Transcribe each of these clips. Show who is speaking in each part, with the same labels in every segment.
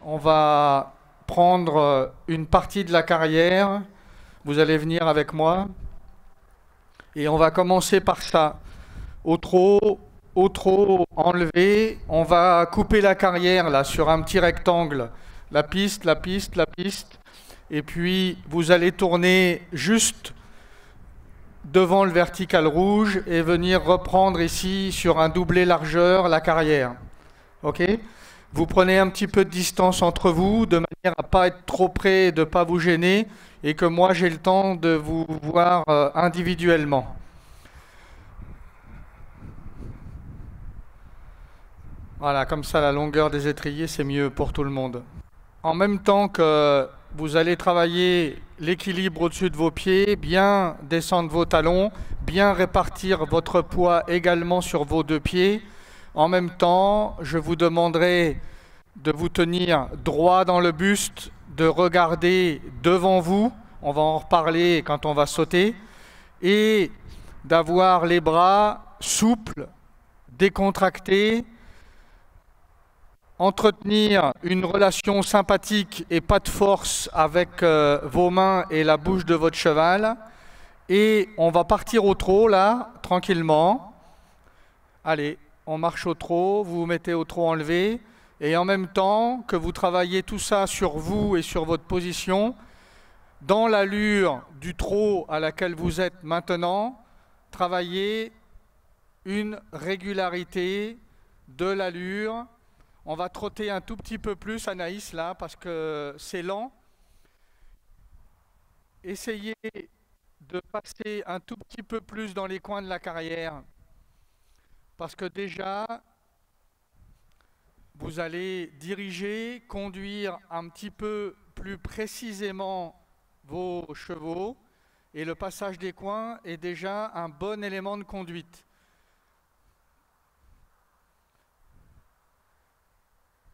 Speaker 1: On va prendre une partie de la carrière. Vous allez venir avec moi. Et on va commencer par ça. Au trot enlevé. On va couper la carrière là sur un petit rectangle. La piste, la piste, la piste. Et puis vous allez tourner juste devant le vertical rouge et venir reprendre ici sur un doublé largeur la carrière. Ok? Vous prenez un petit peu de distance entre vous, de manière à pas être trop près, de pas vous gêner, et que moi j'ai le temps de vous voir individuellement. Voilà, comme ça la longueur des étriers c'est mieux pour tout le monde. En même temps que vous allez travailler l'équilibre au-dessus de vos pieds, bien descendre vos talons, bien répartir votre poids également sur vos deux pieds. En même temps, je vous demanderai de vous tenir droit dans le buste, de regarder devant vous, on va en reparler quand on va sauter, et d'avoir les bras souples, décontractés, entretenir une relation sympathique et pas de force avec vos mains et la bouche de votre cheval. Et on va partir au trot là, tranquillement. Allez, on marche au trot, vous vous mettez au trot enlevé. Et en même temps que vous travaillez tout ça sur vous et sur votre position, dans l'allure du trot à laquelle vous êtes maintenant, travaillez une régularité de l'allure. On va trotter un tout petit peu plus, Anaïs, là, parce que c'est lent. Essayez de passer un tout petit peu plus dans les coins de la carrière, parce que déjà, vous allez diriger, conduire un petit peu plus précisément vos chevaux, et le passage des coins est déjà un bon élément de conduite.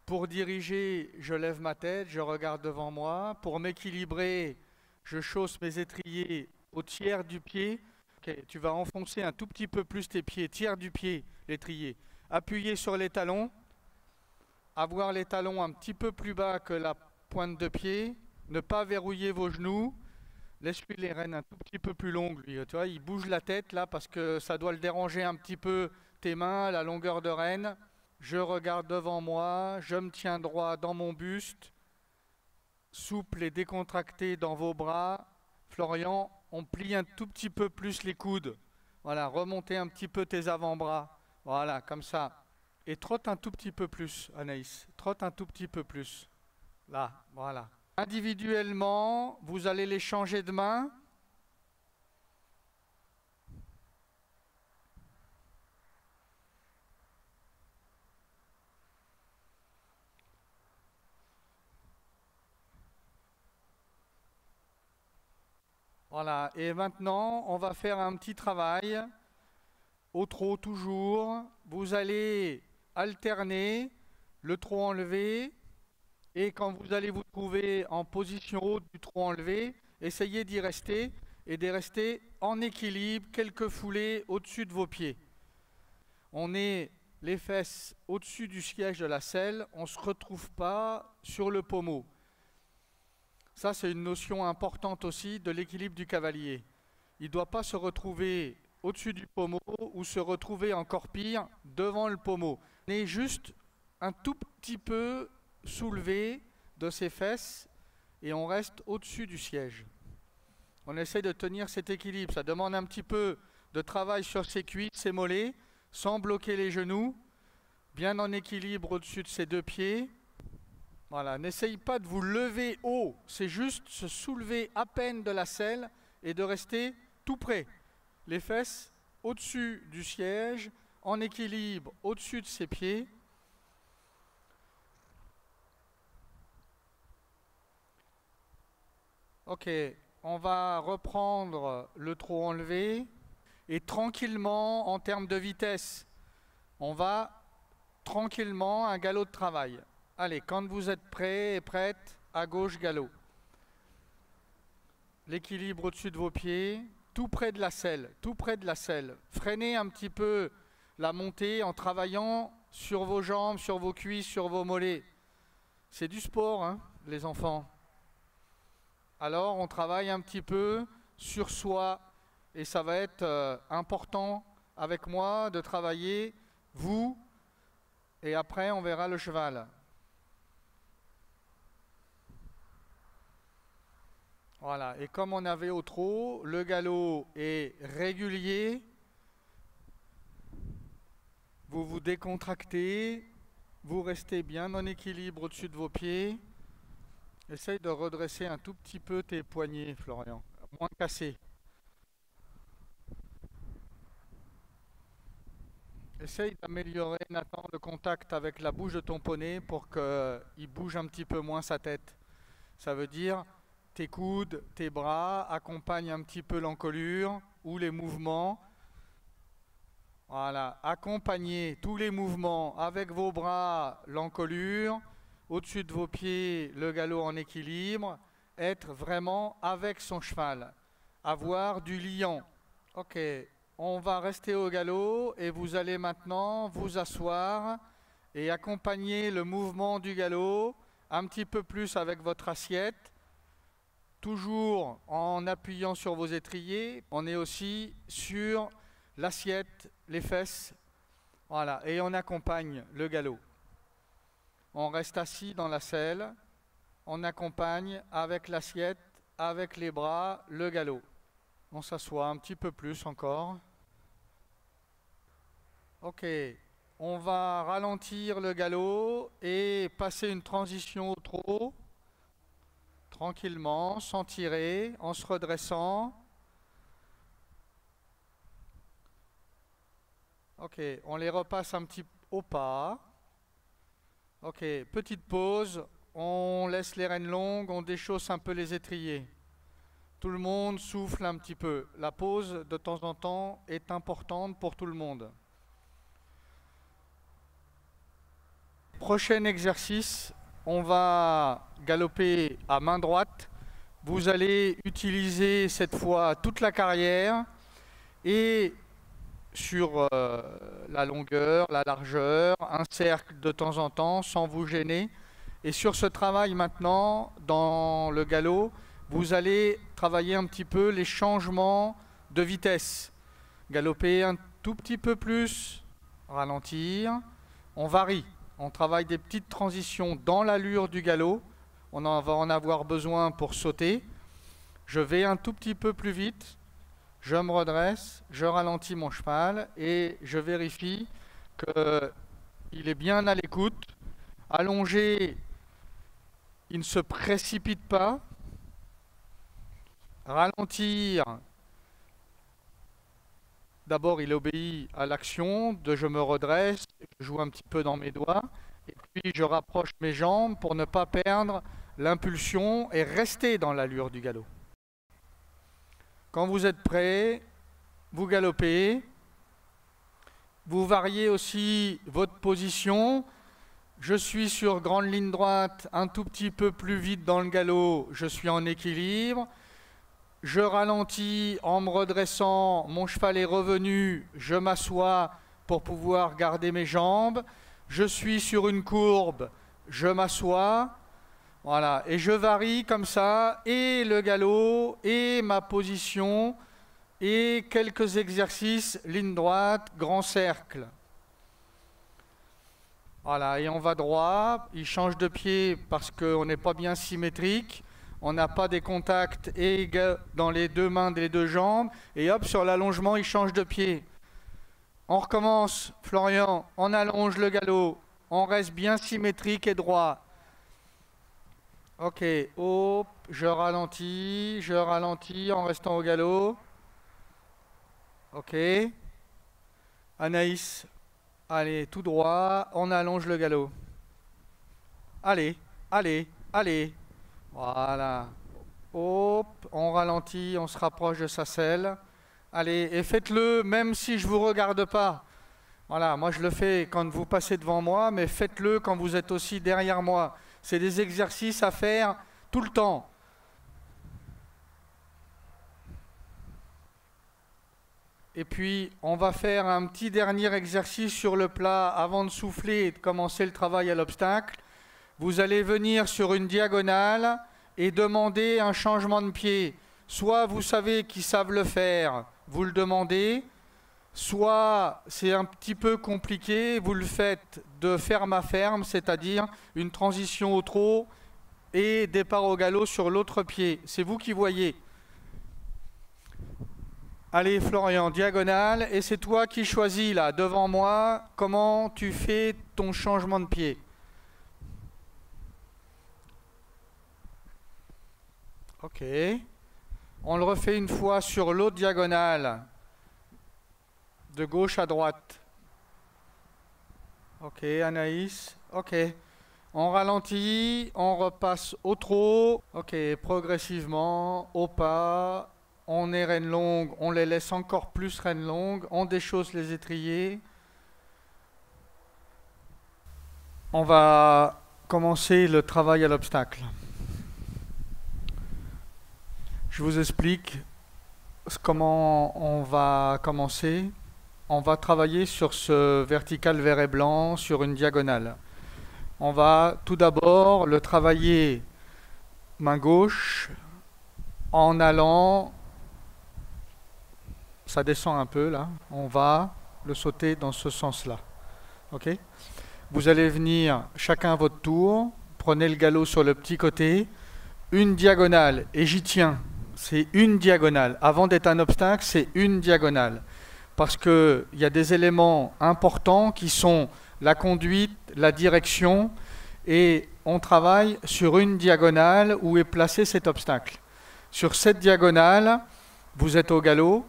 Speaker 1: Pour diriger, je lève ma tête, je regarde devant moi. Pour m'équilibrer, je chausse mes étriers au tiers du pied. Okay, tu vas enfoncer un tout petit peu plus tes pieds, tiers du pied, l'étrier. Appuyer sur les talons, avoir les talons un petit peu plus bas que la pointe de pied, ne pas verrouiller vos genoux. Laisse-lui les rênes un tout petit peu plus longues, lui. Tu vois, il bouge la tête là parce que ça doit le déranger un petit peu tes mains, la longueur de rêne. Je regarde devant moi, je me tiens droit dans mon buste, souple et décontracté dans vos bras. Florian, on plie un tout petit peu plus les coudes. Voilà, remontez un petit peu tes avant-bras. Voilà, comme ça. Et trotte un tout petit peu plus, Anaïs. Trotte un tout petit peu plus. Là, voilà. Individuellement, vous allez les changer de main. Voilà, et maintenant, on va faire un petit travail. Au trot toujours. Vous allez alterner le trot enlevé. Et quand vous allez vous trouver en position haute du trot enlevé, essayez d'y rester et de rester en équilibre, quelques foulées au-dessus de vos pieds. On est les fesses au-dessus du siège de la selle, on ne se retrouve pas sur le pommeau. Ça, c'est une notion importante aussi de l'équilibre du cavalier. Il ne doit pas se retrouver au-dessus du pommeau ou se retrouver encore pire devant le pommeau. On est juste un tout petit peu soulevé de ses fesses et on reste au-dessus du siège. On essaie de tenir cet équilibre. Ça demande un petit peu de travail sur ses cuisses, ses mollets, sans bloquer les genoux, bien en équilibre au-dessus de ses deux pieds. Voilà, n'essaye pas de vous lever haut, c'est juste se soulever à peine de la selle et de rester tout près. Les fesses au-dessus du siège, en équilibre au-dessus de ses pieds. Ok, on va reprendre le trot enlevé et tranquillement, en termes de vitesse, on va tranquillement un galop de travail. Allez, quand vous êtes prêts et prêtes, à gauche galop. L'équilibre au-dessus de vos pieds, tout près de la selle, tout près de la selle. Freinez un petit peu la montée en travaillant sur vos jambes, sur vos cuisses, sur vos mollets. C'est du sport, hein, les enfants. Alors, on travaille un petit peu sur soi et ça va être important avec moi de travailler vous et après on verra le cheval. Voilà, et comme on avait au trot, le galop est régulier, vous vous décontractez, vous restez bien en équilibre au-dessus de vos pieds. Essaye de redresser un tout petit peu tes poignets, Florian, moins cassés. Essaye d'améliorer, Nathan, le contact avec la bouche de ton poney pour qu'il bouge un petit peu moins sa tête. Ça veut dire tes coudes, tes bras accompagnent un petit peu l'encolure ou les mouvements. Voilà, accompagnez tous les mouvements avec vos bras, l'encolure, au-dessus de vos pieds, le galop en équilibre, être vraiment avec son cheval, avoir du liant. Ok, on va rester au galop et vous allez maintenant vous asseoir et accompagner le mouvement du galop un petit peu plus avec votre assiette, toujours en appuyant sur vos étriers. On est aussi sur l'assiette, les fesses, voilà, et on accompagne le galop. On reste assis dans la selle, on accompagne avec l'assiette, avec les bras, le galop. On s'assoit un petit peu plus encore. Ok, on va ralentir le galop et passer une transition au trot, tranquillement, sans tirer, en se redressant. Ok, on les repasse un petit au pas. Ok, petite pause, on laisse les rênes longues, on déchausse un peu les étriers. Tout le monde souffle un petit peu. La pause, de temps en temps, est importante pour tout le monde. Prochain exercice, on va galoper à main droite. Vous allez utiliser cette fois toute la carrière et sur la longueur, la largeur, un cercle de temps en temps sans vous gêner. Et sur ce travail maintenant, dans le galop, vous allez travailler un petit peu les changements de vitesse. Galoper un tout petit peu plus, ralentir, on varie. On travaille des petites transitions dans l'allure du galop. On va en avoir besoin pour sauter. Je vais un tout petit peu plus vite. Je me redresse, je ralentis mon cheval et je vérifie qu'il est bien à l'écoute. Allongé, il ne se précipite pas. Ralentir, d'abord il obéit à l'action de je me redresse, je joue un petit peu dans mes doigts et puis je rapproche mes jambes pour ne pas perdre l'impulsion et rester dans l'allure du galop. Quand vous êtes prêt, vous galopez, vous variez aussi votre position. Je suis sur grande ligne droite, un tout petit peu plus vite dans le galop, je suis en équilibre. Je ralentis en me redressant, mon cheval est revenu, je m'assois pour pouvoir garder mes jambes. Je suis sur une courbe, je m'assois. Voilà, et je varie comme ça, et le galop, et ma position, et quelques exercices, ligne droite, grand cercle. Voilà, et on va droit, il change de pied parce qu'on n'est pas bien symétrique, on n'a pas des contacts dans les deux mains, les deux jambes, et hop, sur l'allongement, il change de pied. On recommence, Florian, on allonge le galop, on reste bien symétrique et droit. Ok, hop, je ralentis en restant au galop. Ok. Anaïs, allez, tout droit, on allonge le galop. Allez, allez, allez. Voilà. Hop, on ralentit, on se rapproche de sa selle. Allez, et faites-le même si je ne vous regarde pas. Voilà, moi je le fais quand vous passez devant moi, mais faites-le quand vous êtes aussi derrière moi. C'est des exercices à faire tout le temps. Et puis, on va faire un petit dernier exercice sur le plat avant de souffler et de commencer le travail à l'obstacle. vous allez venir sur une diagonale et demander un changement de pied. Soit vous savez qu'ils savent le faire, vous le demandez, soit c'est un petit peu compliqué, vous le faites de ferme à ferme, c'est-à-dire une transition au trot et départ au galop sur l'autre pied. C'est vous qui voyez. Allez Florian, diagonale, et c'est toi qui choisis là, devant moi, comment tu fais ton changement de pied. Ok. On le refait une fois sur l'autre diagonale, de gauche à droite. Ok, Anaïs. Ok. On ralentit, on repasse au trot. Ok, progressivement, au pas. On est reine longue, on les laisse encore plus reine longue. On déchausse les étriers. On va commencer le travail à l'obstacle. Je vous explique comment on va commencer. On va travailler sur ce vertical vert et blanc sur une diagonale. On va tout d'abord le travailler main gauche en allant, ça descend un peu là, on va le sauter dans ce sens-là. Ok ? Vous allez venir chacun à votre tour, prenez le galop sur le petit côté, une diagonale, et j'y tiens, c'est une diagonale. Avant d'être un obstacle, c'est une diagonale. Parce qu'il y a des éléments importants qui sont la conduite, la direction, et on travaille sur une diagonale où est placé cet obstacle. Sur cette diagonale, vous êtes au galop.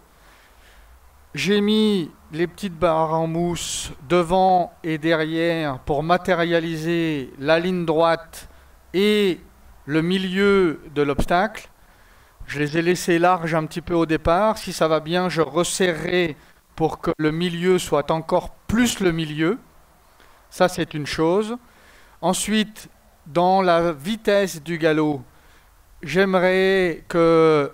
Speaker 1: J'ai mis les petites barres en mousse devant et derrière pour matérialiser la ligne droite et le milieu de l'obstacle. Je les ai laissées larges un petit peu au départ. Si ça va bien, je resserrerai pour que le milieu soit encore plus le milieu. Ça, c'est une chose. Ensuite, dans la vitesse du galop, j'aimerais que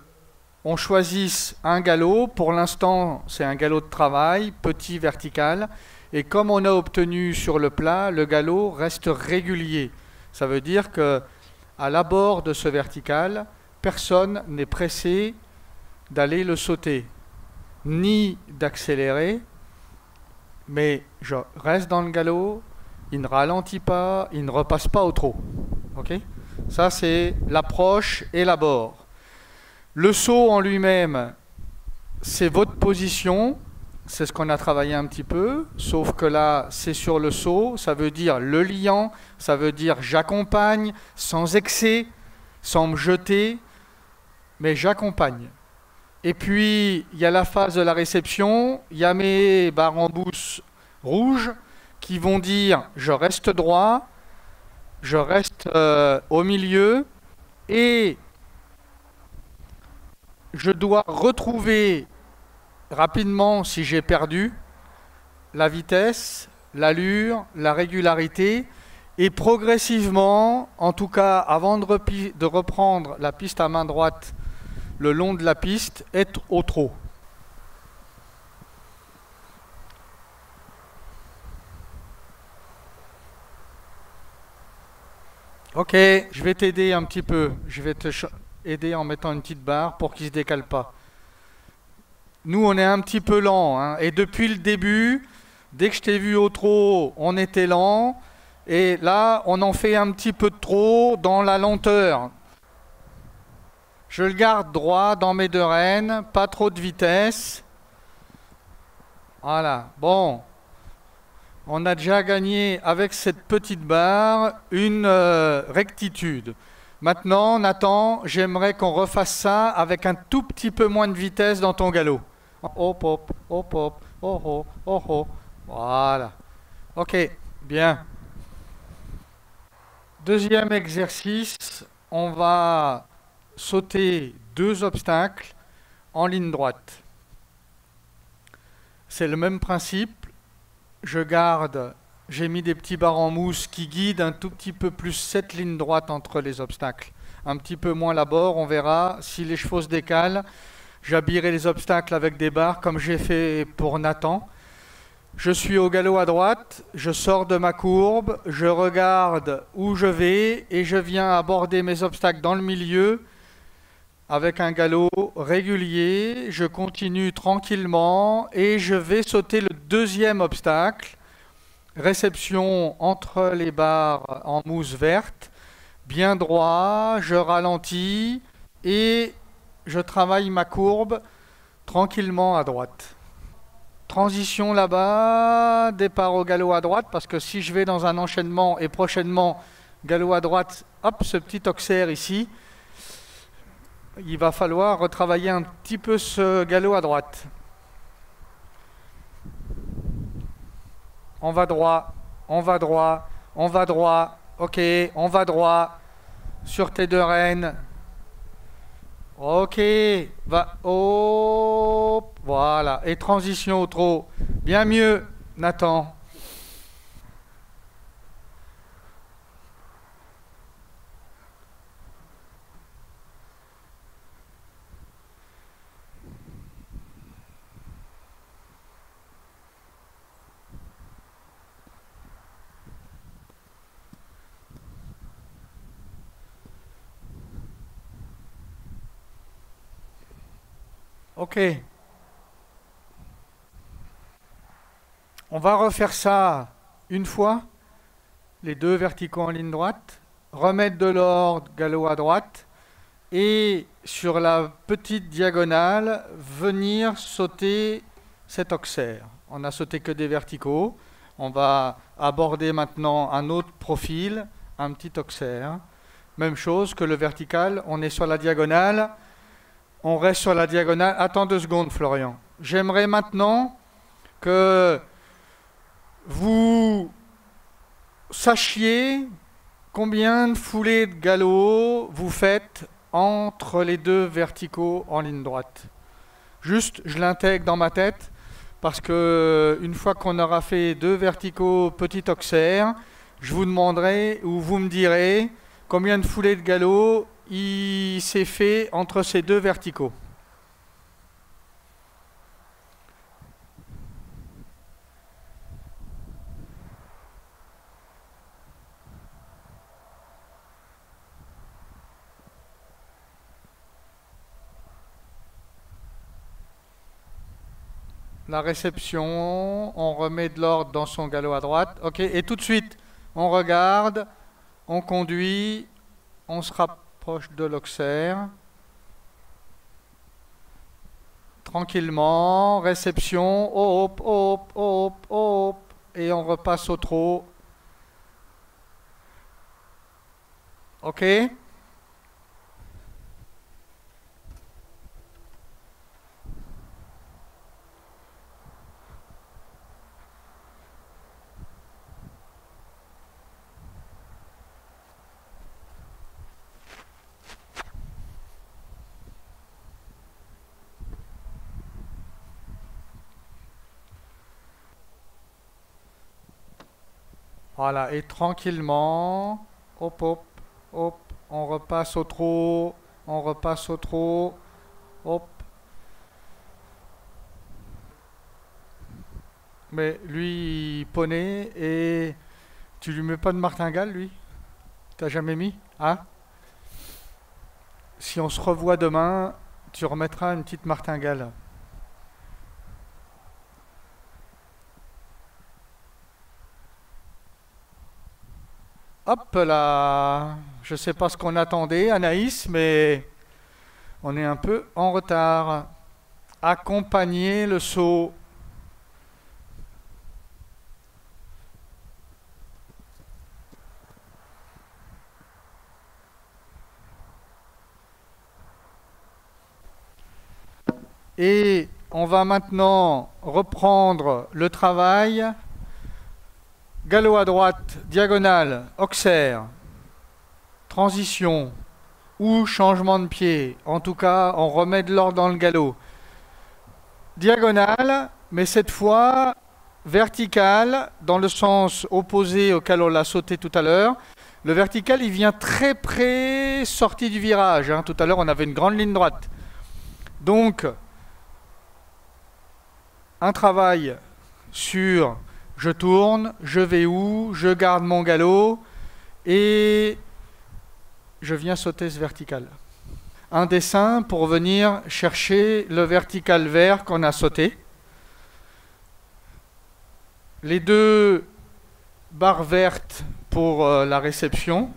Speaker 1: on choisisse un galop. Pour l'instant, c'est un galop de travail, petit vertical. Et comme on a obtenu sur le plat, le galop reste régulier. Ça veut dire que à l'abord de ce vertical, personne n'est pressé d'aller le sauter, ni d'accélérer, mais je reste dans le galop, il ne ralentit pas, il ne repasse pas au trot. Ok ? Ça, c'est l'approche et l'abord. Le saut en lui-même, c'est votre position, c'est ce qu'on a travaillé un petit peu, sauf que là, c'est sur le saut, ça veut dire le liant, ça veut dire j'accompagne sans excès, sans me jeter, mais j'accompagne. Et puis, il y a la phase de la réception, il y a mes barres en mousse rouges qui vont dire je reste droit, je reste au milieu et je dois retrouver rapidement, si j'ai perdu, la vitesse, l'allure, la régularité et progressivement, en tout cas avant de reprendre la piste à main droite le long de la piste, être au trot. Ok, je vais t'aider un petit peu. Je vais te aider en mettant une petite barre pour qu'il ne se décale pas. Nous, on est un petit peu lent. Hein, et depuis le début, dès que je t'ai vu au trot, on était lent. Et là, on en fait un petit peu de trop dans la lenteur. Je le garde droit dans mes deux rênes, pas trop de vitesse. Voilà, bon. On a déjà gagné avec cette petite barre une rectitude. Maintenant, Nathan, j'aimerais qu'on refasse ça avec un tout petit peu moins de vitesse dans ton galop. Hop, hop, hop, hop, oh, oh, oh, oh. Voilà. Ok, bien. Deuxième exercice, on va sauter 2 obstacles en ligne droite. C'est le même principe. J'ai mis des petits barres en mousse qui guident un tout petit peu plus cette ligne droite entre les obstacles. Un petit peu moins la bord, on verra. Si les chevaux se décalent, j'habillerai les obstacles avec des barres comme j'ai fait pour Nathan. Je suis au galop à droite, je sors de ma courbe, je regarde où je vais et je viens aborder mes obstacles dans le milieu avec un galop régulier. Je continue tranquillement et je vais sauter le deuxième obstacle. Réception entre les barres en mousse verte, bien droit, je ralentis et je travaille ma courbe tranquillement à droite. Transition là-bas, départ au galop à droite, parce que si je vais dans un enchaînement et prochainement galop à droite, hop, ce petit auxerre ici, il va falloir retravailler un petit peu ce galop à droite. On va droit, on va droit, on va droit, ok, on va droit, sur tes deux rênes. Ok, va, hop, voilà, et transition au trot, bien mieux, Nathan. Ok. On va refaire ça une fois, les deux verticaux en ligne droite, remettre de l'ordre, galop à droite, et sur la petite diagonale, venir sauter cet auxerre. On n'a sauté que des verticaux. On va aborder maintenant un autre profil, un petit auxerre. Même chose que le vertical, on est sur la diagonale. On reste sur la diagonale. Attends 2 secondes, Florian. J'aimerais maintenant que vous sachiez combien de foulées de galop vous faites entre les deux verticaux en ligne droite. Juste, je l'intègre dans ma tête parce que une fois qu'on aura fait 2 verticaux petit auxerre, je vous demanderai ou vous me direz combien de foulées de galop il s'est fait entre ces 2 verticaux. La réception, on remet de l'ordre dans son galop à droite. Ok, et tout de suite, on regarde, on conduit, on se rapproche de l'auxerre. Tranquillement, réception, hop, hop, hop, hop, et on repasse au trot. Ok? Voilà, et tranquillement, hop, hop, hop, on repasse au trot, on repasse au trot, hop. Mais lui, il poney et tu lui mets pas de martingale, lui? T'as jamais mis? Hein? Si on se revoit demain, tu remettras une petite martingale. Hop là! Je sais pas ce qu'on attendait, Anaïs, mais on est un peu en retard. Accompagner le saut. Et on va maintenant reprendre le travail. Galop à droite, diagonale, auxerre, transition ou changement de pied. En tout cas, on remet de l'ordre dans le galop. Diagonale, mais cette fois verticale, dans le sens opposé auquel on l'a sauté tout à l'heure. Le vertical, il vient très près sorti du virage. Hein. Tout à l'heure, on avait une grande ligne droite. Donc, un travail sur je tourne, je vais où, je garde mon galop et je viens sauter ce vertical. Un dessin pour venir chercher le vertical vert qu'on a sauté. Les deux barres vertes pour la réception.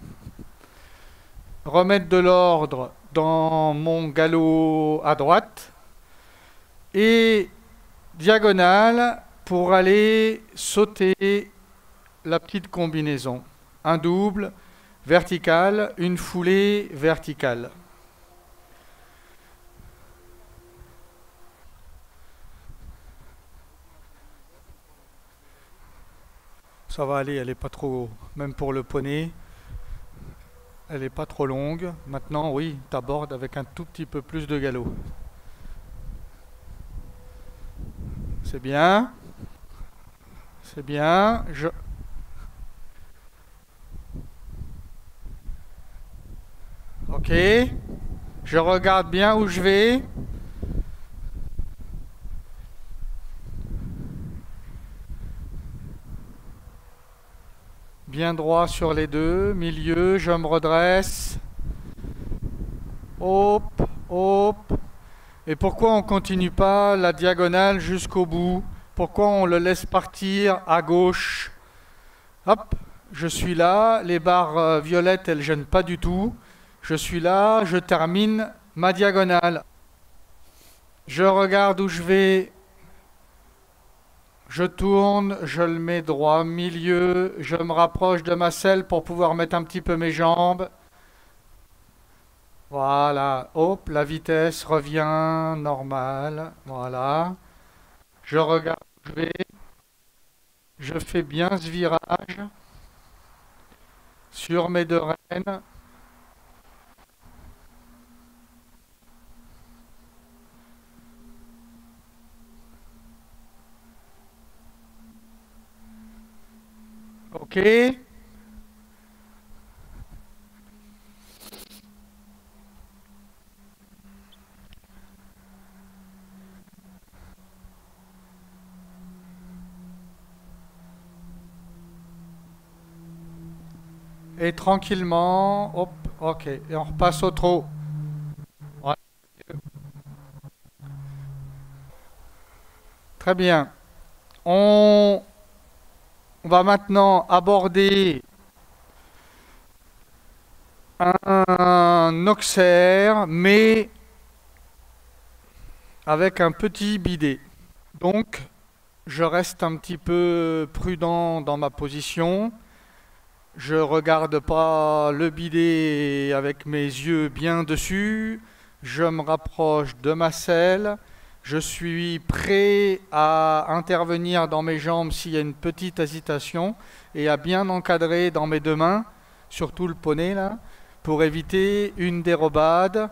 Speaker 1: Remettre de l'ordre dans mon galop à droite. Et diagonale pour aller sauter la petite combinaison. Un double vertical, une foulée verticale. Ça va aller, elle n'est pas trop, même pour le poney, elle n'est pas trop longue. Maintenant, oui, tu abordes avec un tout petit peu plus de galop. C'est bien. C'est bien. Ok. Je regarde bien où je vais. Bien droit sur les deux. Milieu, je me redresse. Hop, hop. Et pourquoi on continue pas la diagonale jusqu'au bout? Pourquoi on le laisse partir à gauche? Hop, je suis là. Les barres violettes, elles gênent pas du tout. Je suis là, je termine ma diagonale. Je regarde où je vais. Je tourne, je le mets droit milieu. Je me rapproche de ma selle pour pouvoir mettre un petit peu mes jambes. Voilà, hop, la vitesse revient normale. Voilà. Je regarde où je vais. Je fais bien ce virage sur mes deux rênes. Ok. Et tranquillement, hop, ok. Et on repasse au trot. Ouais, très bien. On va maintenant aborder un auxerre, mais avec un petit bidet. Donc, je reste un petit peu prudent dans ma position. Je regarde pas le bidet avec mes yeux bien dessus. Je me rapproche de ma selle. Je suis prêt à intervenir dans mes jambes s'il y a une petite hésitation et à bien encadrer dans mes deux mains, surtout le poney là, pour éviter une dérobade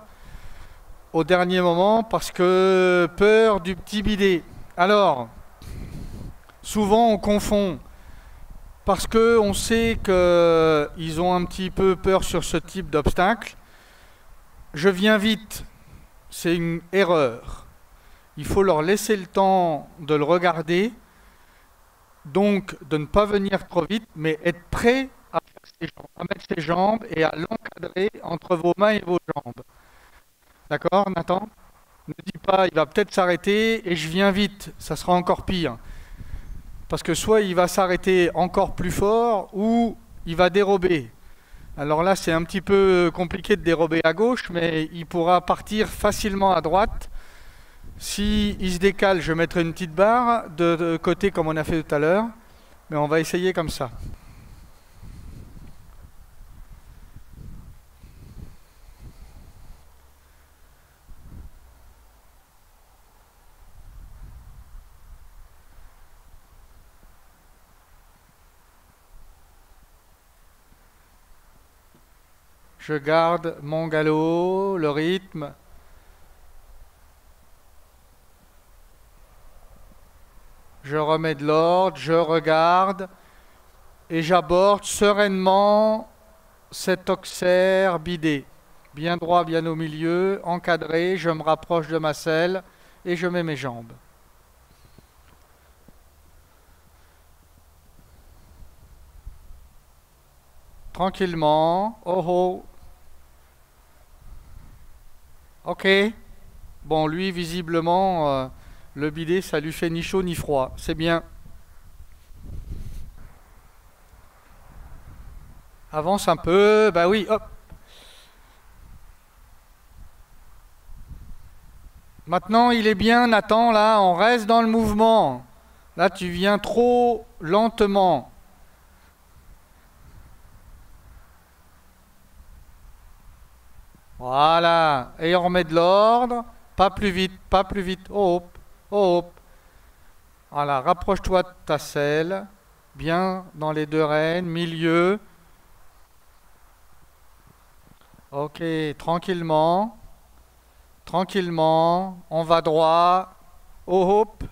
Speaker 1: au dernier moment parce que peur du petit bidet. Alors, souvent on confond parce que on sait qu'ils ont un petit peu peur sur ce type d'obstacle. Je viens vite, c'est une erreur. Il faut leur laisser le temps de le regarder, donc de ne pas venir trop vite, mais être prêt à, à mettre ses jambes et à l'encadrer entre vos mains et vos jambes. D'accord, Nathan? Ne dis pas, il va peut-être s'arrêter et je viens vite, ça sera encore pire. Parce que soit il va s'arrêter encore plus fort ou il va dérober. Alors là, c'est un petit peu compliqué de dérober à gauche, mais il pourra partir facilement à droite. Si il se décale, je mettrai une petite barre de côté comme on a fait tout à l'heure, mais on va essayer comme ça. Je garde mon galop, le rythme. Je remets de l'ordre, je regarde et j'aborde sereinement cet auxerre bidé. Bien droit, bien au milieu, encadré, je me rapproche de ma selle et je mets mes jambes. tranquillement. Oh oh. Ok. Bon, lui, visiblement, le bidet, ça lui fait ni chaud ni froid. C'est bien. Avance un peu. Bah oui, hop. Maintenant, il est bien, Nathan, là, on reste dans le mouvement. Là, tu viens trop lentement. Voilà. Et on remet de l'ordre. Pas plus vite, pas plus vite. Oh, hop, oh, hop. Voilà, rapproche-toi de ta selle. Bien dans les deux rênes, milieu. Ok, tranquillement. Tranquillement. On va droit. Oh, hop.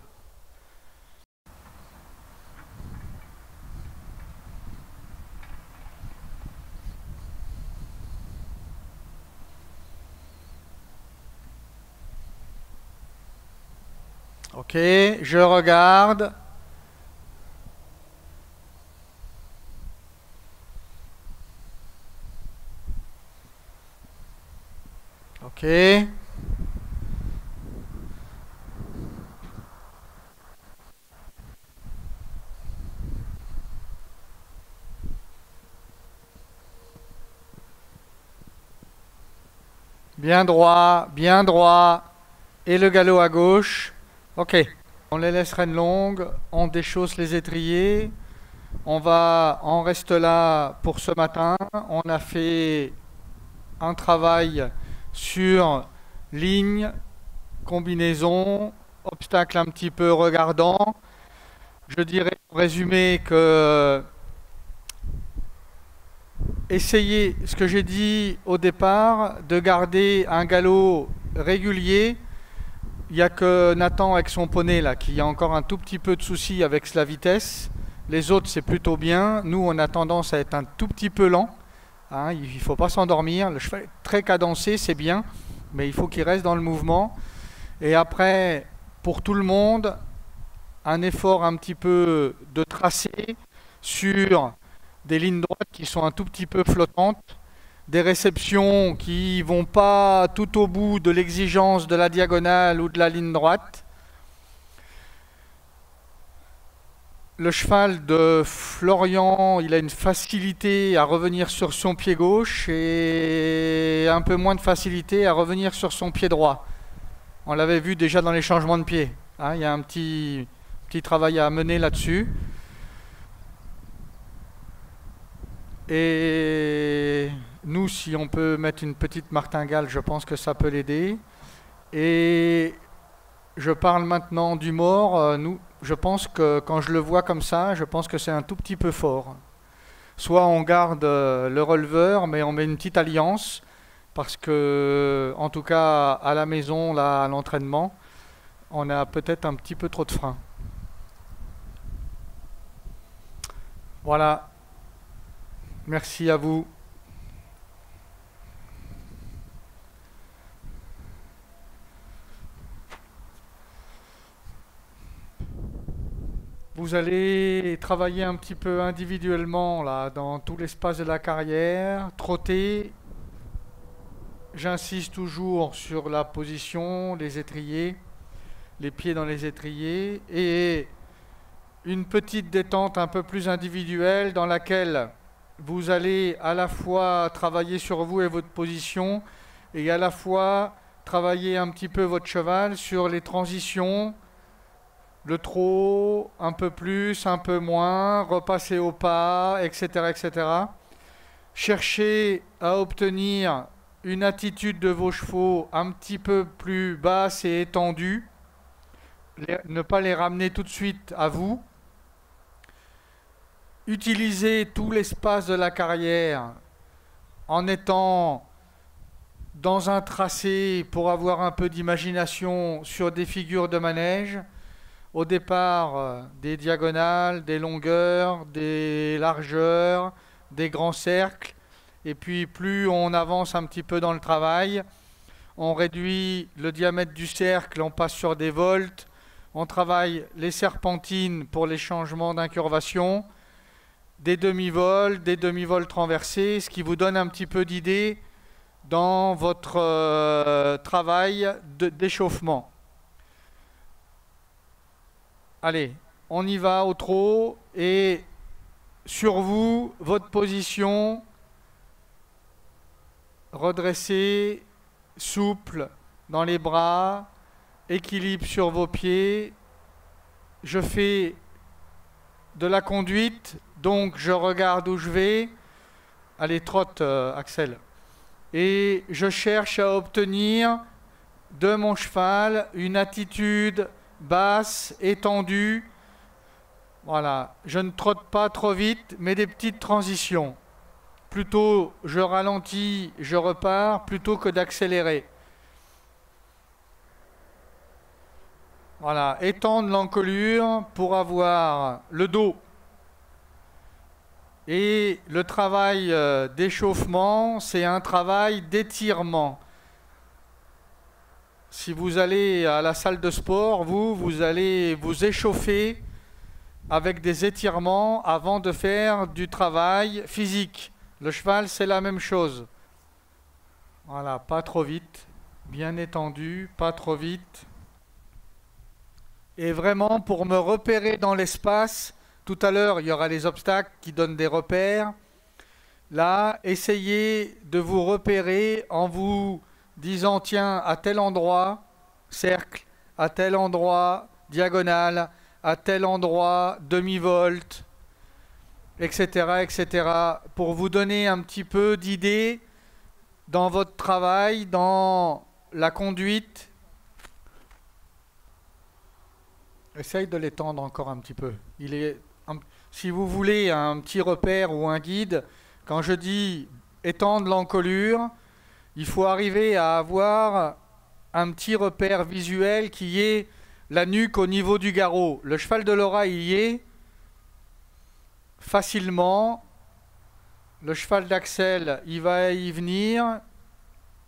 Speaker 1: Ok, je regarde. Ok. Bien droit, bien droit. Et le galop à gauche. Ok. On les laisse rênes longues. On déchausse les étriers. On reste là pour ce matin. On a fait un travail sur ligne, combinaison, obstacle un petit peu regardant. Je dirais en résumé que essayez ce que j'ai dit au départ, de garder un galop régulier. Il n'y a que Nathan avec son poney là qui a encore un tout petit peu de soucis avec la vitesse. Les autres c'est plutôt bien. Nous on a tendance à être un tout petit peu lent. Hein, il ne faut pas s'endormir. Le cheval est très cadencé, c'est bien, mais il faut qu'il reste dans le mouvement. Et après, pour tout le monde, un effort un petit peu de tracé sur des lignes droites qui sont un tout petit peu flottantes, des réceptions qui vont pas tout au bout de l'exigence de la diagonale ou de la ligne droite. Le cheval de Florian, il a une facilité à revenir sur son pied gauche et un peu moins de facilité à revenir sur son pied droit. On l'avait vu déjà dans les changements de pied. Hein, il y a un petit travail à mener là-dessus. Et nous, si on peut mettre une petite martingale, je pense que ça peut l'aider. Et je parle maintenant du mort. Nous, je pense que quand je le vois comme ça, je pense que c'est un tout petit peu fort. Soit on garde le releveur, mais on met une petite alliance, parce que, en tout cas, à la maison, là, à l'entraînement, on a peut-être un petit peu trop de frein. Voilà. Merci à vous. Vous allez travailler un petit peu individuellement là dans tout l'espace de la carrière, trotter. J'insiste toujours sur la position, les étriers, les pieds dans les étriers et une petite détente un peu plus individuelle dans laquelle vous allez à la fois travailler sur vous et votre position et à la fois travailler un petit peu votre cheval sur les transitions, le trot, un peu plus, un peu moins, repasser au pas, etc., etc. Cherchez à obtenir une attitude de vos chevaux un petit peu plus basse et étendue, ne pas les ramener tout de suite à vous. Utilisez tout l'espace de la carrière en étant dans un tracé pour avoir un peu d'imagination sur des figures de manège. Au départ, des diagonales, des longueurs, des largeurs, des grands cercles. Et puis plus on avance un petit peu dans le travail, on réduit le diamètre du cercle, on passe sur des volts, on travaille les serpentines pour les changements d'incurvation, des demi-volts renversés, ce qui vous donne un petit peu d'idée dans votre travail d'échauffement. Allez, on y va au trot et sur vous, votre position, redressée, souple dans les bras, équilibre sur vos pieds. Je fais de la conduite, donc je regarde où je vais. Allez, trotte, Axel. Et je cherche à obtenir de mon cheval une attitude basse, étendue. Voilà, je ne trotte pas trop vite, mais des petites transitions. Plutôt je ralentis, je repars, plutôt que d'accélérer. Voilà, étendre l'encolure pour avoir le dos. Et le travail d'échauffement, c'est un travail d'étirement. Si vous allez à la salle de sport, vous allez vous échauffer avec des étirements avant de faire du travail physique. Le cheval, c'est la même chose. Voilà, pas trop vite, bien étendu, pas trop vite. Et vraiment, pour me repérer dans l'espace, tout à l'heure, il y aura les obstacles qui donnent des repères. Là, essayez de vous repérer en vous disant, tiens, à tel endroit, cercle, à tel endroit, diagonale, à tel endroit, demi-volte, etc., etc., pour vous donner un petit peu d'idée dans votre travail, dans la conduite. Essaye de l'étendre encore un petit peu. Si vous voulez un petit repère ou un guide, quand je dis étendre l'encolure, il faut arriver à avoir un petit repère visuel qui est la nuque au niveau du garrot. Le cheval de Laura y est facilement. Le cheval d'Axel, il va y venir.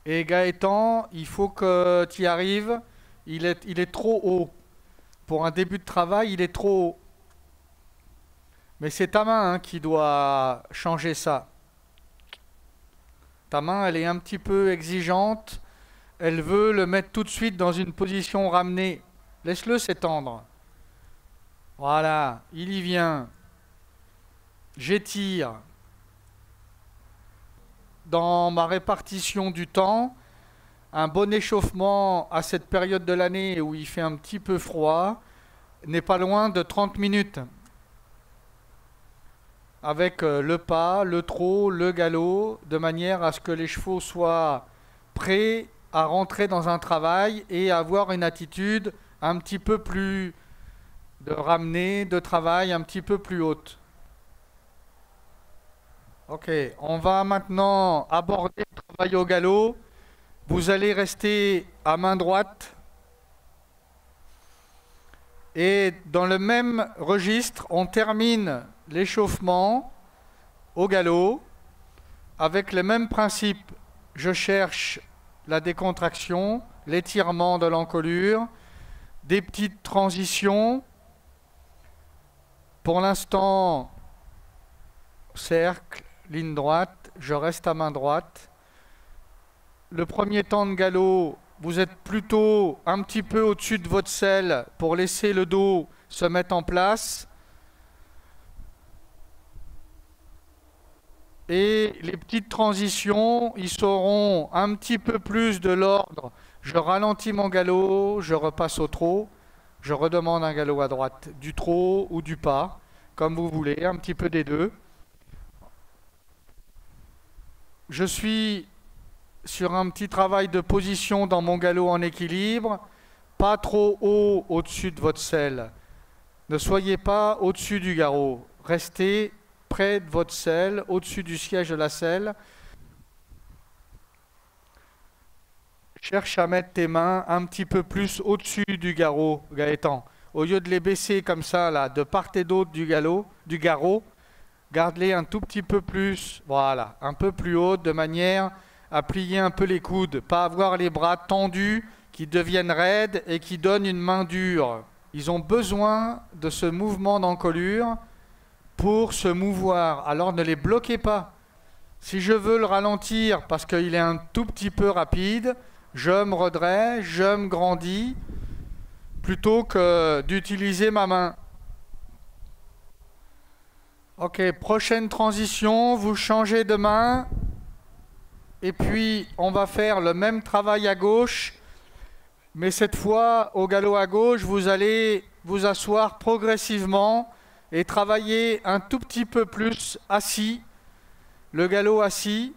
Speaker 1: Et Gaëtan, il faut que tu y arrives. Il est trop haut. Pour un début de travail, il est trop haut. Mais c'est ta main qui doit changer ça. Ta main, elle est un petit peu exigeante. Elle veut le mettre tout de suite dans une position ramenée. Laisse-le s'étendre. Voilà, il y vient. J'étire. Dans ma répartition du temps, un bon échauffement à cette période de l'année où il fait un petit peu froid n'est pas loin de 30 minutes. Avec le pas, le trot, le galop, de manière à ce que les chevaux soient prêts à rentrer dans un travail et avoir une attitude un petit peu plus de ramener, de travail un petit peu plus haute. Ok, on va maintenant aborder le travail au galop. Vous allez rester à main droite. Et dans le même registre, on termine l'échauffement au galop avec le même principe. Je cherche la décontraction, l'étirement de l'encolure, des petites transitions. Pour l'instant, cercle, ligne droite, je reste à main droite. Le premier temps de galop, vous êtes plutôt un petit peu au-dessus de votre selle pour laisser le dos se mettre en place. Et les petites transitions, ils seront un petit peu plus de l'ordre. Je ralentis mon galop, je repasse au trot, je redemande un galop à droite, du trot ou du pas, comme vous voulez, un petit peu des deux. Je suis sur un petit travail de position dans mon galop en équilibre, pas trop haut au-dessus de votre selle. Ne soyez pas au-dessus du garrot, restez près de votre selle, au-dessus du siège de la selle. Cherche à mettre tes mains un petit peu plus au-dessus du garrot, Gaëtan. Au lieu de les baisser comme ça, là, de part et d'autre du garrot, garde-les un tout petit peu plus, voilà, un peu plus haut, de manière à plier un peu les coudes, pas avoir les bras tendus qui deviennent raides et qui donnent une main dure. Ils ont besoin de ce mouvement d'encolure pour se mouvoir. Alors ne les bloquez pas. Si je veux le ralentir parce qu'il est un tout petit peu rapide, je me redresse, je me grandis, plutôt que d'utiliser ma main. Ok, prochaine transition, vous changez de main. Et puis, on va faire le même travail à gauche. Mais cette fois, au galop à gauche, vous allez vous asseoir progressivement et travailler un tout petit peu plus assis. Le galop assis.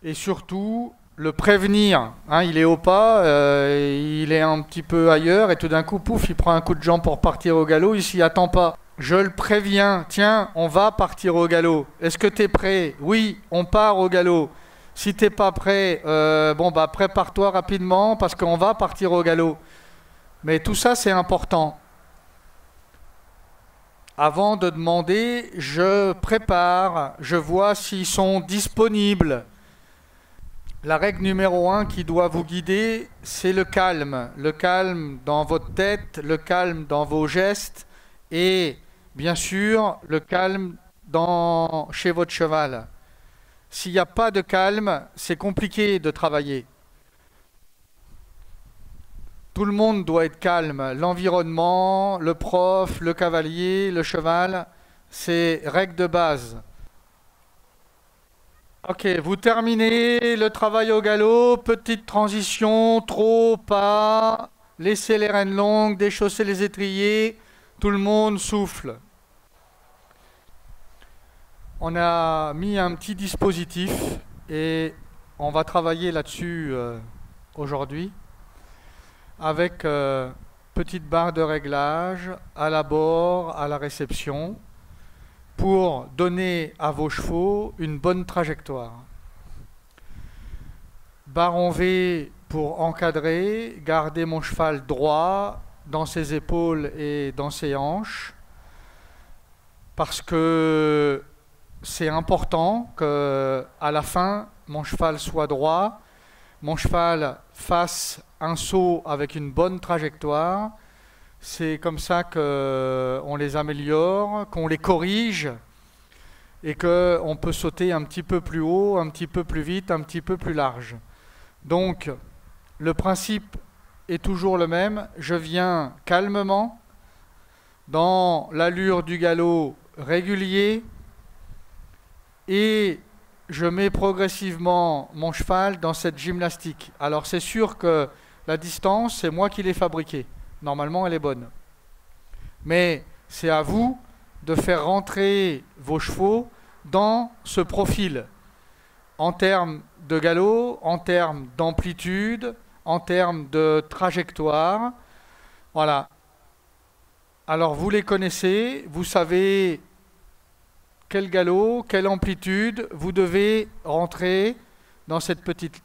Speaker 1: Et surtout, le prévenir. Hein, il est au pas, il est un petit peu ailleurs et tout d'un coup, pouf, il prend un coup de jambe pour partir au galop, il s'y attend pas. Je le préviens, tiens, on va partir au galop. Est-ce que tu es prêt? Oui, on part au galop. Si t'es pas prêt, bon bah prépare-toi rapidement parce qu'on va partir au galop. Mais tout ça c'est important. Avant de demander, je prépare, je vois s'ils sont disponibles. La règle numéro 1 qui doit vous guider, c'est le calme. Le calme dans votre tête, le calme dans vos gestes et bien sûr le calme chez votre cheval. S'il n'y a pas de calme, c'est compliqué de travailler. Tout le monde doit être calme. L'environnement, le prof, le cavalier, le cheval, c'est règle de base. Ok, vous terminez le travail au galop, petite transition, trop, pas, laissez les rênes longues, déchaussez les étriers, tout le monde souffle. On a mis un petit dispositif et on va travailler là-dessus aujourd'hui avec petite barre de réglage à l'abord, à la réception pour donner à vos chevaux une bonne trajectoire. Barre en V pour encadrer, garder mon cheval droit dans ses épaules et dans ses hanches parce que c'est important qu'à la fin, mon cheval soit droit, mon cheval fasse un saut avec une bonne trajectoire. C'est comme ça qu'on les améliore, qu'on les corrige et qu'on peut sauter un petit peu plus haut, un petit peu plus vite, un petit peu plus large. Donc, le principe est toujours le même. Je viens calmement dans l'allure du galop régulier et je mets progressivement mon cheval dans cette gymnastique. Alors c'est sûr que la distance, c'est moi qui l'ai fabriquée. Normalement, elle est bonne. Mais c'est à vous de faire rentrer vos chevaux dans ce profil, en termes de galop, en termes d'amplitude, en termes de trajectoire. Voilà. Alors vous les connaissez, vous savez quel galop, quelle amplitude, vous devez rentrer dans cette petite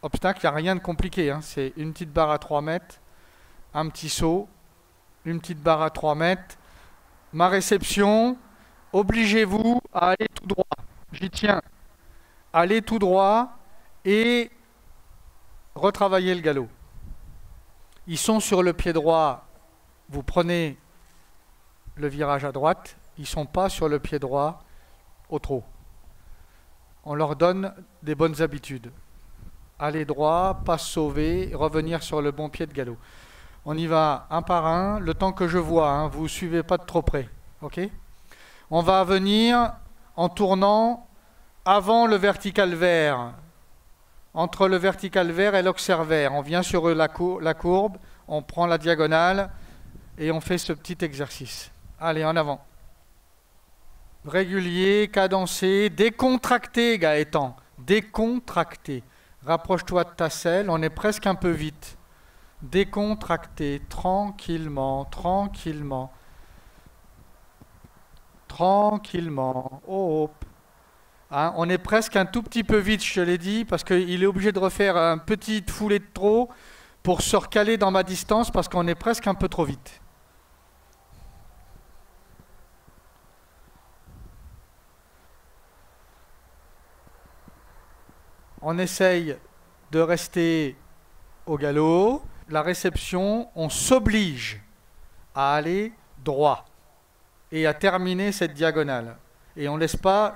Speaker 1: obstacle. Il n'y a rien de compliqué, hein. C'est une petite barre à 3 mètres, un petit saut, une petite barre à 3 mètres. Ma réception, obligez-vous à aller tout droit. J'y tiens. Allez tout droit et retravaillez le galop. Ils sont sur le pied droit, vous prenez le virage à droite. Ils ne sont pas sur le pied droit au trot. On leur donne des bonnes habitudes. Aller droit, pas se sauver, revenir sur le bon pied de galop. On y va un par un, le temps que je vois, hein, vous ne suivez pas de trop près. Okay. On va venir en tournant avant le vertical vert. Entre le vertical vert et l'observaire. On vient sur la courbe, on prend la diagonale et on fait ce petit exercice. Allez, en avant. Régulier, cadencé, décontracté, Gaëtan. Décontracté. Rapproche-toi de ta selle, on est presque un peu vite. Décontracté, tranquillement, tranquillement. Tranquillement. Oh, hop. Hein, on est presque un tout petit peu vite, je te l'ai dit, parce qu'il est obligé de refaire un petit foulée de trop pour se recaler dans ma distance, parce qu'on est presque un peu trop vite. On essaye de rester au galop. La réception, on s'oblige à aller droit et à terminer cette diagonale. Et on ne laisse pas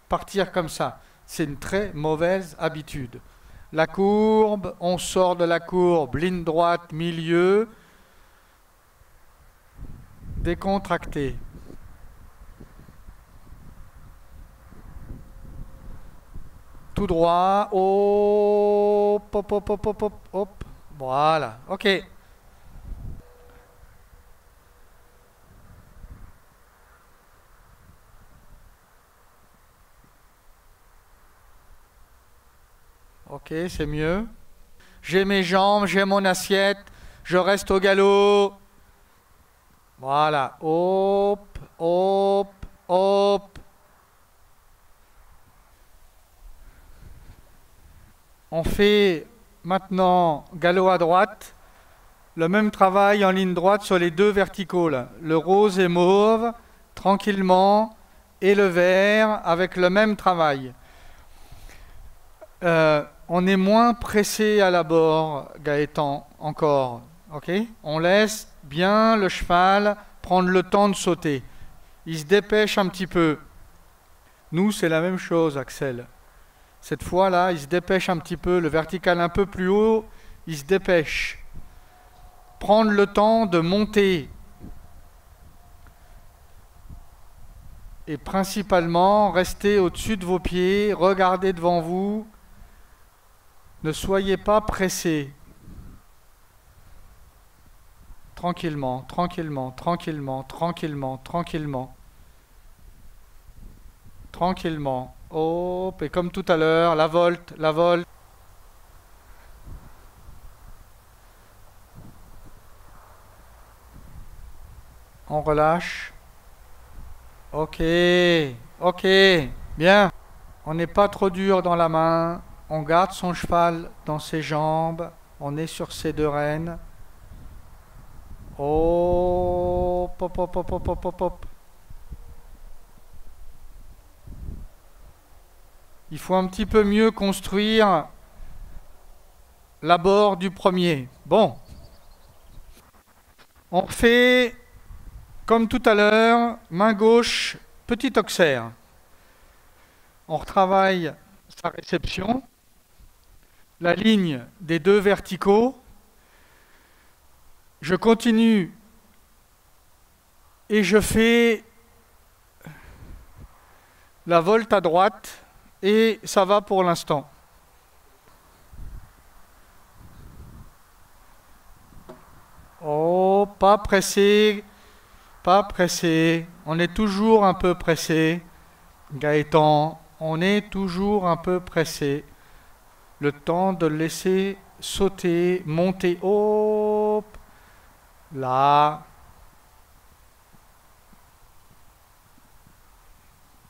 Speaker 1: partir comme ça. C'est une très mauvaise habitude. La courbe, on sort de la courbe, ligne droite, milieu, décontracté. Tout droit, hop, hop, hop, hop, hop, hop, hop. Voilà, ok. Ok, c'est mieux. J'ai mes jambes, j'ai mon assiette, je reste au galop. Voilà, hop, hop, hop. On fait maintenant galop à droite, le même travail en ligne droite sur les deux verticaux, là. Le rose et mauve, tranquillement, et le vert avec le même travail. On est moins pressé à l'abord, Gaëtan, encore. Ok? On laisse bien le cheval prendre le temps de sauter. Il se dépêche un petit peu. Nous, c'est la même chose, Axel. Cette fois-là, il se dépêche un petit peu, le vertical un peu plus haut, il se dépêche. Prendre le temps de monter. Et principalement, restez au-dessus de vos pieds, regardez devant vous. Ne soyez pas pressés. Tranquillement, tranquillement, tranquillement, tranquillement, tranquillement. Tranquillement. Hop, et comme tout à l'heure, la volte, la volte. On relâche. Ok, ok, bien. On n'est pas trop dur dans la main. On garde son cheval dans ses jambes. On est sur ses deux rênes. Hop, hop, hop, hop, hop, hop, hop, hop. Il faut un petit peu mieux construire l'abord du premier. Bon. On fait comme tout à l'heure, main gauche, petit auxerre. On retravaille sa réception, la ligne des deux verticaux. Je continue et je fais la volte à droite et ça va pour l'instant. Oh, pas pressé, pas pressé. On est toujours un peu pressé. Gaëtan, on est toujours un peu pressé. Le temps de laisser sauter, monter. Hop, là.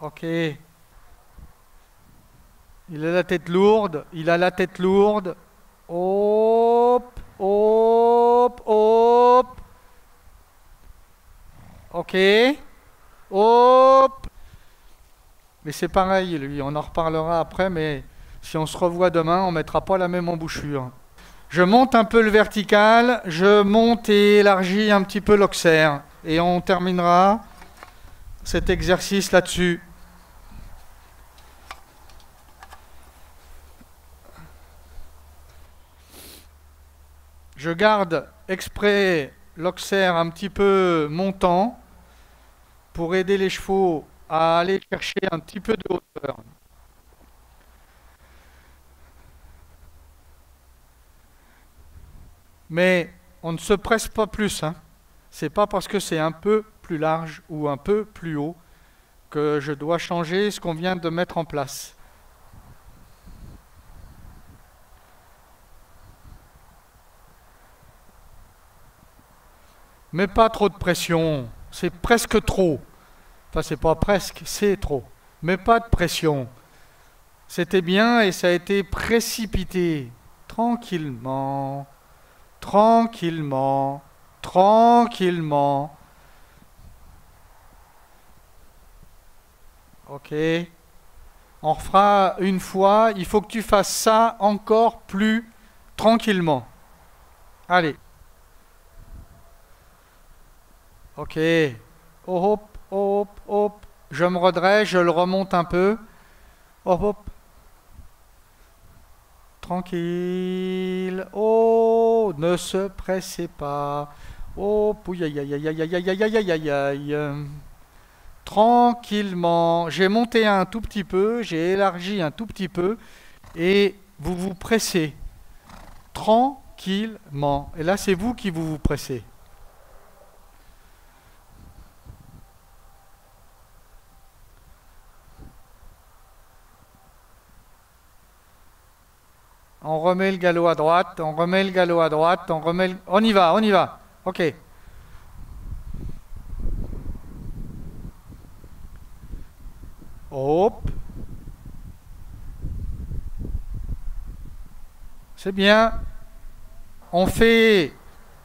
Speaker 1: Ok. Il a la tête lourde, il a la tête lourde. Hop, hop, hop. Ok. Hop. Mais c'est pareil, lui, on en reparlera après, mais si on se revoit demain, on ne mettra pas la même embouchure. Je monte un peu le vertical, je monte et élargis un petit peu l'auxerre. Et on terminera cet exercice là-dessus. Je garde exprès l'auxerre un petit peu montant pour aider les chevaux à aller chercher un petit peu de hauteur. Mais on ne se presse pas plus, hein. C'est pas parce que c'est un peu plus large ou un peu plus haut que je dois changer ce qu'on vient de mettre en place. Mais pas trop de pression, c'est presque trop. Enfin, c'est pas presque, c'est trop. Mais pas de pression. C'était bien et ça a été précipité. Tranquillement, tranquillement, tranquillement. Ok. On refera une fois. Il faut que tu fasses ça encore plus tranquillement. Allez. Ok. Hop, hop, hop. Je me redresse, je le remonte un peu. Hop, hop. Tranquille. Oh, ne se pressez pas. Oh, pouille, aïe, aïe, aïe, aïe, aïe, aïe, aïe, aïe, aïe, aïe. Tranquillement. J'ai monté un tout petit peu, j'ai élargi un tout petit peu, et vous vous pressez. Tranquillement. Et là, c'est vous qui vous pressez. On remet le galop à droite, on remet le galop à droite, on remet le... On y va, on y va. Ok. Hop. C'est bien. On fait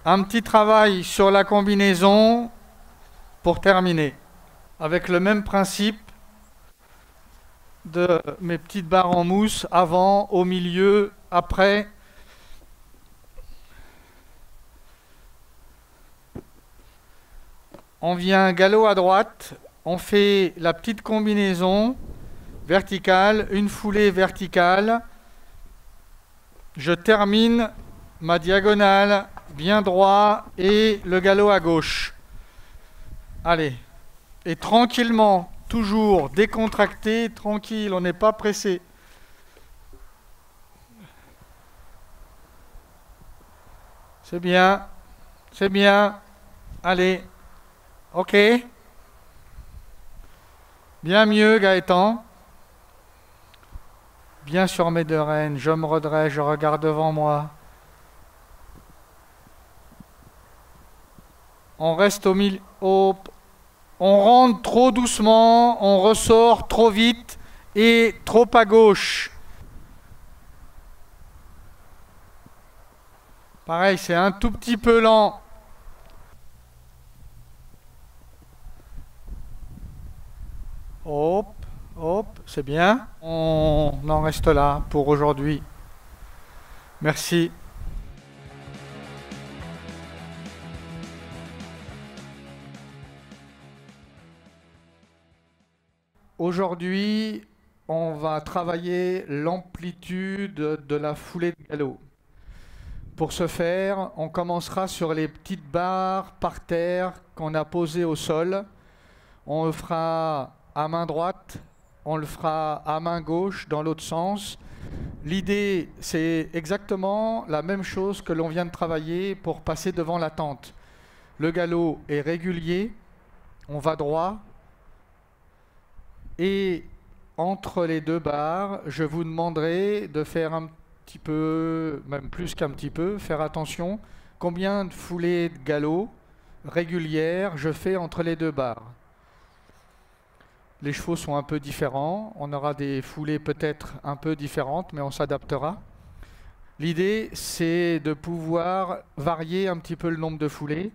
Speaker 1: un petit travail sur la combinaison pour terminer. Avec le même principe de mes petites barres en mousse, avant, au milieu, après. On vient galop à droite, on fait la petite combinaison verticale, une foulée verticale. Je termine ma diagonale bien droit et le galop à gauche. Allez, et tranquillement, toujours décontracté, tranquille, on n'est pas pressé. C'est bien, c'est bien. Allez, ok. Bien mieux, Gaëtan. Bien sur mes deux rênes, je me redresse, je regarde devant moi. On reste au milieu. On rentre trop doucement, on ressort trop vite et trop à gauche. Pareil, c'est un tout petit peu lent. Hop, hop, c'est bien. On en reste là pour aujourd'hui. Merci. Aujourd'hui, on va travailler l'amplitude de la foulée de galop. Pour ce faire, on commencera sur les petites barres par terre qu'on a posées au sol. On le fera à main droite, on le fera à main gauche dans l'autre sens. L'idée, c'est exactement la même chose que l'on vient de travailler pour passer devant la tente. Le galop est régulier, on va droit, et entre les deux barres, je vous demanderai de faire un petit peu, même plus qu'un petit peu, faire attention, combien de foulées de galop régulières je fais entre les deux barres. Les chevaux sont un peu différents, on aura des foulées peut-être un peu différentes, mais on s'adaptera. L'idée, c'est de pouvoir varier un petit peu le nombre de foulées,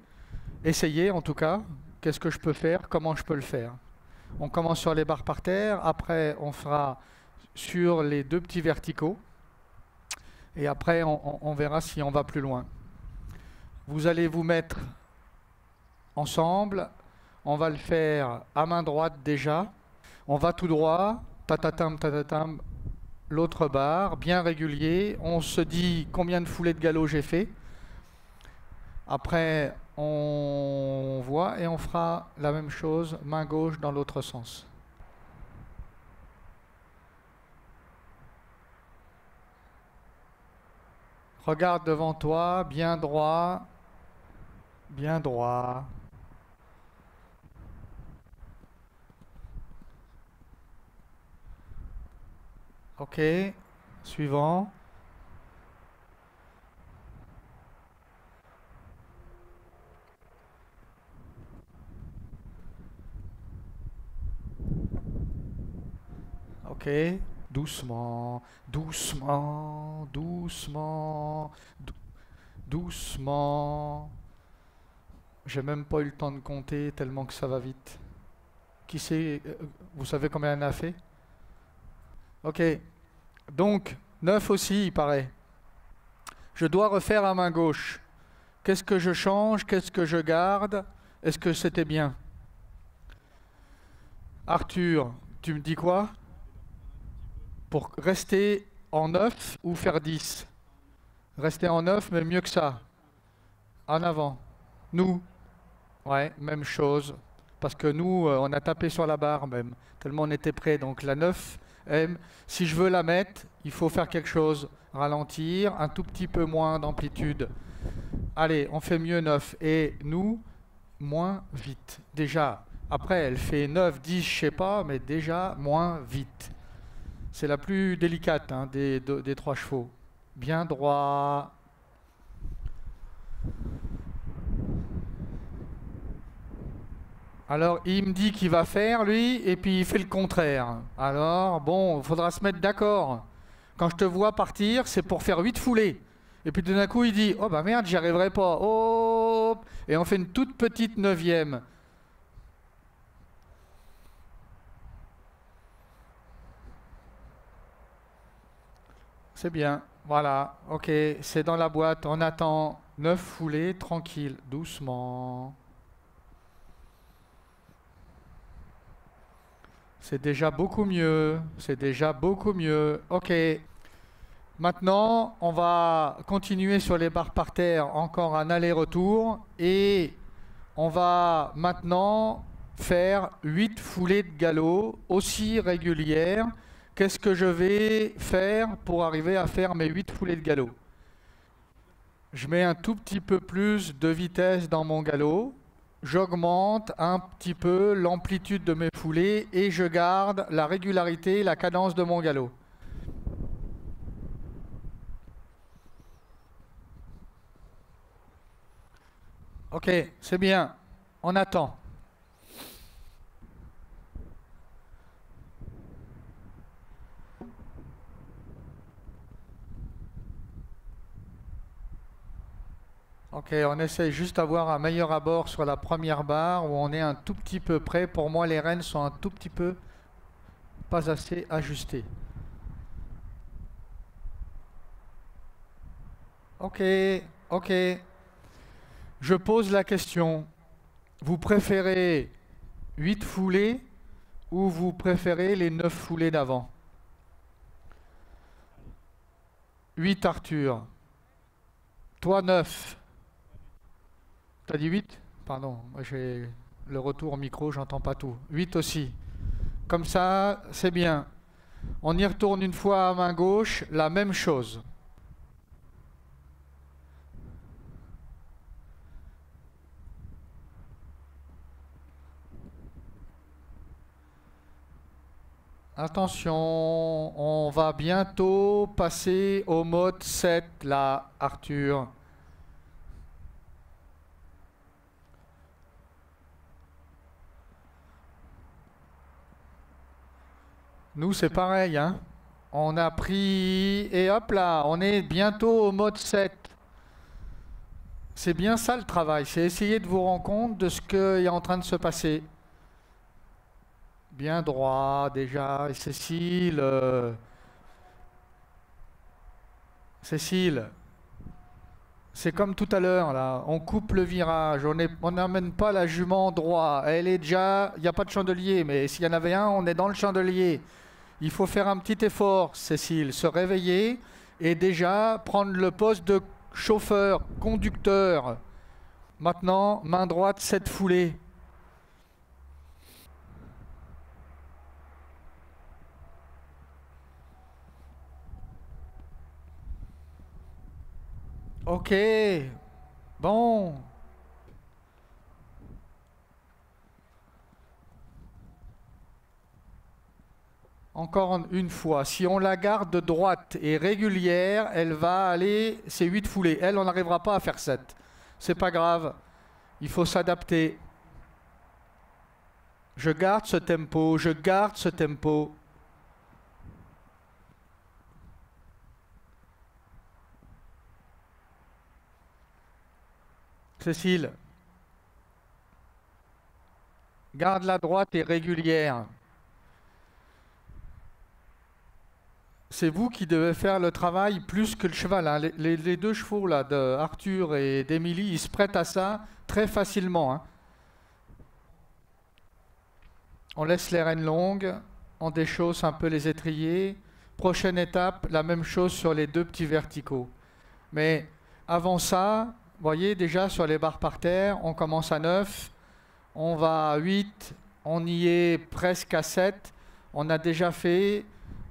Speaker 1: essayer en tout cas, qu'est-ce que je peux faire, comment je peux le faire. On commence sur les barres par terre, après on fera sur les deux petits verticaux, et après on verra si on va plus loin. Vous allez vous mettre ensemble, on va le faire à main droite déjà, on va tout droit, tatatam, tatatam, l'autre barre, bien régulier, on se dit combien de foulées de galop j'ai fait, après on voit et on fera la même chose, main gauche dans l'autre sens. Regarde devant toi, bien droit, bien droit. Ok, suivant. Ok, doucement, doucement, doucement, doucement. J'ai même pas eu le temps de compter tellement que ça va vite. Qui sait, vous savez combien elle en a fait? Ok, donc 9 aussi, il paraît. Je dois refaire à main gauche. Qu'est-ce que je change? Qu'est-ce que je garde? Est-ce que c'était bien? Arthur, tu me dis quoi? Pour rester en 9 ou faire 10? Rester en 9, mais mieux que ça. En avant. Nous, ouais, même chose. Parce que nous, on a tapé sur la barre même, tellement on était prêt. Donc la 9, si je veux la mettre, il faut faire quelque chose. Ralentir, un tout petit peu moins d'amplitude. Allez, on fait mieux 9. Et nous, moins vite. Déjà, après, elle fait 9, 10, je sais pas, mais déjà, moins vite. C'est la plus délicate hein, des 3 chevaux. Bien droit. Alors, il me dit qu'il va faire, lui, et puis il fait le contraire. Alors, bon, il faudra se mettre d'accord. Quand je te vois partir, c'est pour faire 8 foulées. Et puis tout d'un coup, il dit, oh bah merde, j'y arriverai pas. Oh, et on fait une toute petite 9e. C'est bien, voilà, ok, c'est dans la boîte, on attend 9 foulées, tranquille, doucement. C'est déjà beaucoup mieux, c'est déjà beaucoup mieux. Ok, maintenant on va continuer sur les barres par terre, encore un aller-retour, et on va maintenant faire 8 foulées de galop, aussi régulières. Qu'est-ce que je vais faire pour arriver à faire mes 8 foulées de galop? Je mets un tout petit peu plus de vitesse dans mon galop, j'augmente un petit peu l'amplitude de mes foulées et je garde la régularité, la cadence de mon galop. Ok, c'est bien. On attend. Ok, on essaye juste d'avoir un meilleur abord sur la première barre où on est un tout petit peu près. Pour moi, les rênes sont un tout petit peu pas assez ajustées. Ok, ok. Je pose la question. Vous préférez 8 foulées ou vous préférez les 9 foulées d'avant? 8 Arthur. Toi 9. T'as dit 8? Pardon, moi j'ai le retour au micro, j'entends pas tout. 8 aussi. Comme ça, c'est bien. On y retourne une fois à main gauche, la même chose. Attention, on va bientôt passer au mode 7 là, Arthur. Nous, c'est pareil, hein. On a pris et hop là, on est bientôt au mode 7. C'est bien ça le travail, c'est essayer de vous rendre compte de ce qui est en train de se passer. Bien droit déjà, et Cécile, Cécile, c'est comme tout à l'heure là, on coupe le virage, on n'amène pas la jument droit, elle est déjà, il n'y a pas de chandelier, mais s'il y en avait un, on est dans le chandelier. Il faut faire un petit effort, Cécile, se réveiller et déjà prendre le poste de chauffeur, conducteur. Maintenant, main droite, 7 foulées. Ok, bon. Encore une fois, si on la garde droite et régulière, elle va aller, c'est 8 foulées. Elle, on n'arrivera pas à faire 7. C'est pas grave, il faut s'adapter. Je garde ce tempo, je garde ce tempo. Cécile, garde la droite et régulière. C'est vous qui devez faire le travail plus que le cheval, hein. Les deux chevaux là, de Arthur et d'Émilie, ils se prêtent à ça très facilement, hein. On laisse les rênes longues, on déchausse un peu les étriers. Prochaine étape, la même chose sur les deux petits verticaux. Mais avant ça, vous voyez déjà sur les barres par terre, on commence à 9, on va à 8, on y est presque à 7. On a déjà fait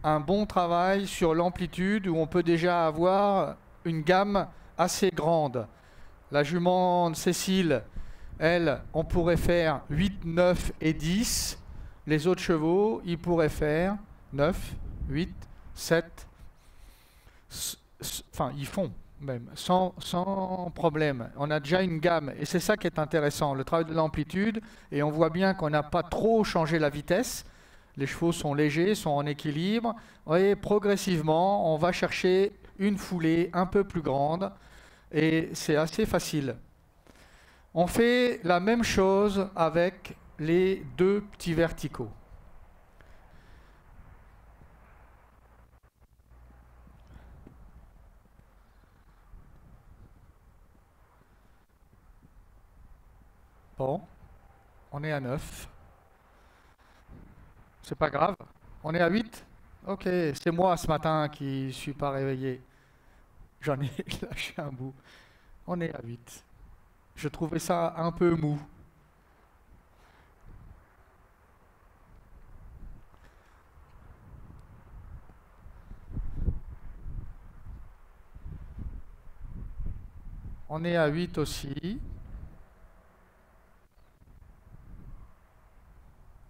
Speaker 1: un bon travail sur l'amplitude où on peut déjà avoir une gamme assez grande. La jument Cécile, elle, on pourrait faire 8, 9 et 10. Les autres chevaux, ils pourraient faire 9, 8, 7. Enfin, ils font même, sans problème. On a déjà une gamme. Et c'est ça qui est intéressant, le travail de l'amplitude. Et on voit bien qu'on n'a pas trop changé la vitesse. Les chevaux sont légers, sont en équilibre. Et progressivement, on va chercher une foulée un peu plus grande. Et c'est assez facile. On fait la même chose avec les deux petits verticaux. Bon, on est à 9. C'est pas grave. On est à 8. Ok, c'est moi ce matin qui ne suis pas réveillé. J'en ai lâché un bout. On est à 8. Je trouvais ça un peu mou. On est à 8 aussi.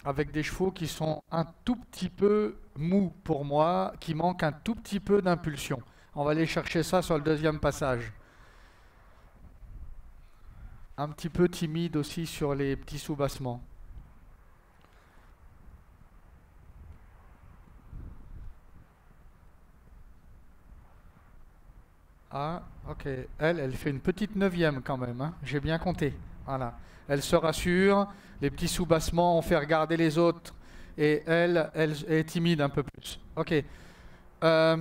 Speaker 1: Avec des chevaux qui sont un tout petit peu mous pour moi, qui manquent un tout petit peu d'impulsion. On va aller chercher ça sur le deuxième passage. Un petit peu timide aussi sur les petits sous-bassements. Ah, ok. Elle fait une petite neuvième quand même, hein. J'ai bien compté. Voilà. Elle se rassure. Les petits sous-bassements ont fait regarder les autres. Et elle est timide un peu plus. Ok. Euh,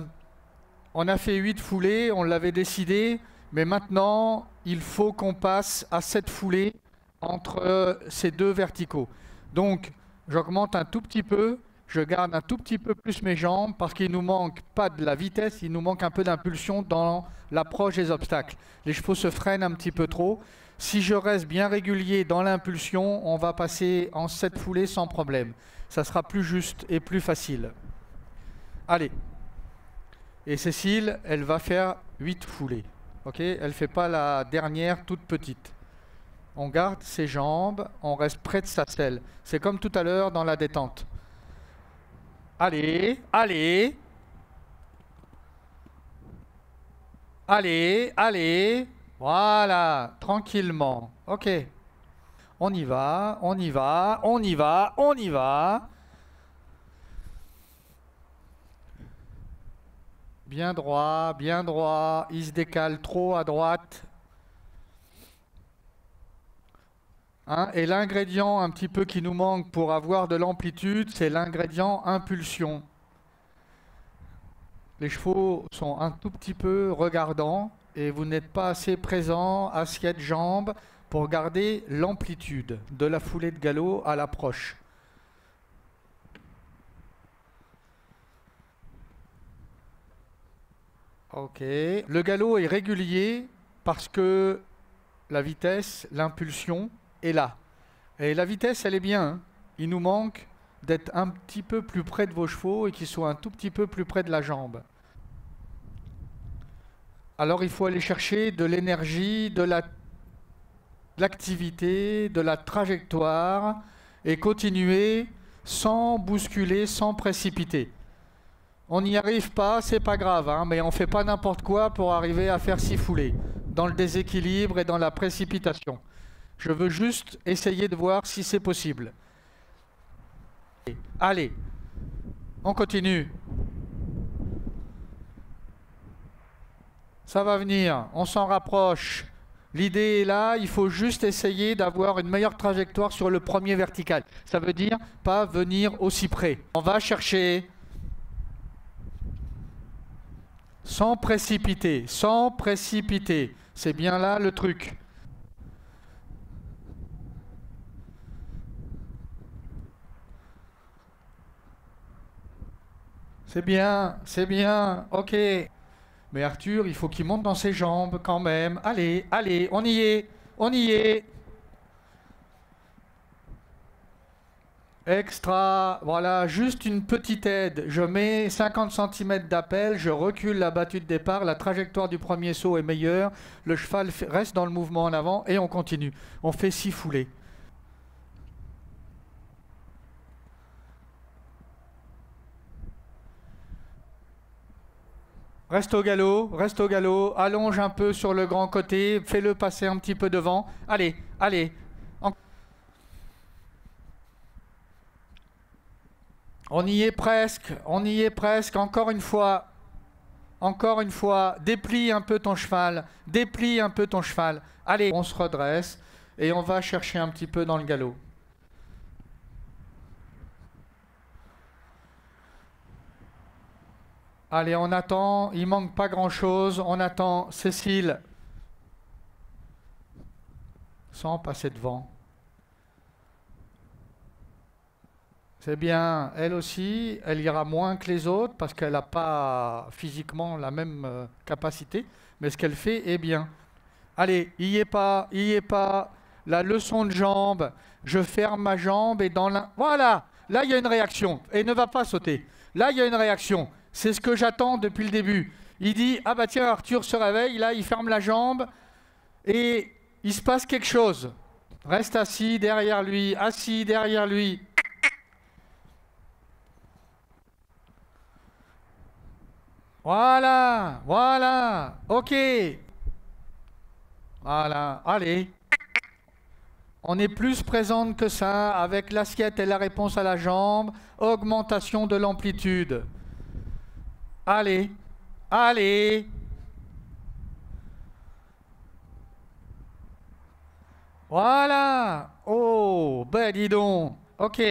Speaker 1: on a fait 8 foulées, on l'avait décidé. Mais maintenant, il faut qu'on passe à 7 foulées entre ces deux verticaux. Donc, j'augmente un tout petit peu. Je garde un tout petit peu plus mes jambes parce qu'il nous manque pas de la vitesse, il nous manque un peu d'impulsion dans l'approche des obstacles. Les chevaux se freinent un petit peu trop. Si je reste bien régulier dans l'impulsion, on va passer en 7 foulées sans problème. Ça sera plus juste et plus facile. Allez. Et Cécile, elle va faire 8 foulées. Ok, elle ne fait pas la dernière toute petite. On garde ses jambes, on reste près de sa selle. C'est comme tout à l'heure dans la détente. Allez, allez. Allez, allez. Voilà, tranquillement. Ok. On y va, on y va, on y va, on y va. Bien droit, bien droit. Il se décale trop à droite. Hein, et l'ingrédient un petit peu qui nous manque pour avoir de l'amplitude, c'est l'ingrédient impulsion. Les chevaux sont un tout petit peu regardants et vous n'êtes pas assez présent, assiette, jambes, pour garder l'amplitude de la foulée de galop à l'approche. Ok. Le galop est régulier parce que la vitesse, l'impulsion est là. Et la vitesse, elle est bien, hein. Il nous manque d'être un petit peu plus près de vos chevaux et qu'ils soient un tout petit peu plus près de la jambe. Alors il faut aller chercher de l'énergie, de l'activité, de la trajectoire et continuer sans bousculer, sans précipiter. On n'y arrive pas, c'est pas grave, hein, mais on ne fait pas n'importe quoi pour arriver à faire 6 foulées, dans le déséquilibre et dans la précipitation. Je veux juste essayer de voir si c'est possible. Allez, on continue. Ça va venir, on s'en rapproche. L'idée est là, il faut juste essayer d'avoir une meilleure trajectoire sur le premier vertical. Ça veut dire pas venir aussi près. On va chercher sans précipiter, sans précipiter. C'est bien là le truc. c'est bien, ok. Mais Arthur, il faut qu'il monte dans ses jambes quand même. Allez, allez, on y est, on y est. Extra, voilà, juste une petite aide. Je mets 50 cm d'appel, je recule la battue de départ, la trajectoire du premier saut est meilleure, le cheval reste dans le mouvement en avant et on continue. On fait 6 foulées. Reste au galop, allonge un peu sur le grand côté, fais-le passer un petit peu devant. Allez, allez. On y est presque, on y est presque, encore une fois, déplie un peu ton cheval, déplie un peu ton cheval. Allez, on se redresse et on va chercher un petit peu dans le galop. Allez, on attend, il manque pas grand-chose, on attend Cécile, sans passer devant. C'est bien, elle aussi, elle ira moins que les autres parce qu'elle n'a pas physiquement la même capacité, mais ce qu'elle fait est bien. Allez, y est pas, la leçon de jambe, je ferme ma jambe et dans la... Voilà, là il y a une réaction, et ne va pas sauter. Là il y a une réaction, c'est ce que j'attends depuis le début. Il dit, ah bah tiens, Arthur se réveille, là il ferme la jambe, et il se passe quelque chose. Reste assis derrière lui, assis derrière lui. Voilà, voilà, ok. Voilà, allez. On est plus présente que ça, avec l'assiette et la réponse à la jambe, augmentation de l'amplitude. Allez, allez. Voilà. Oh, ben dis donc. Ok.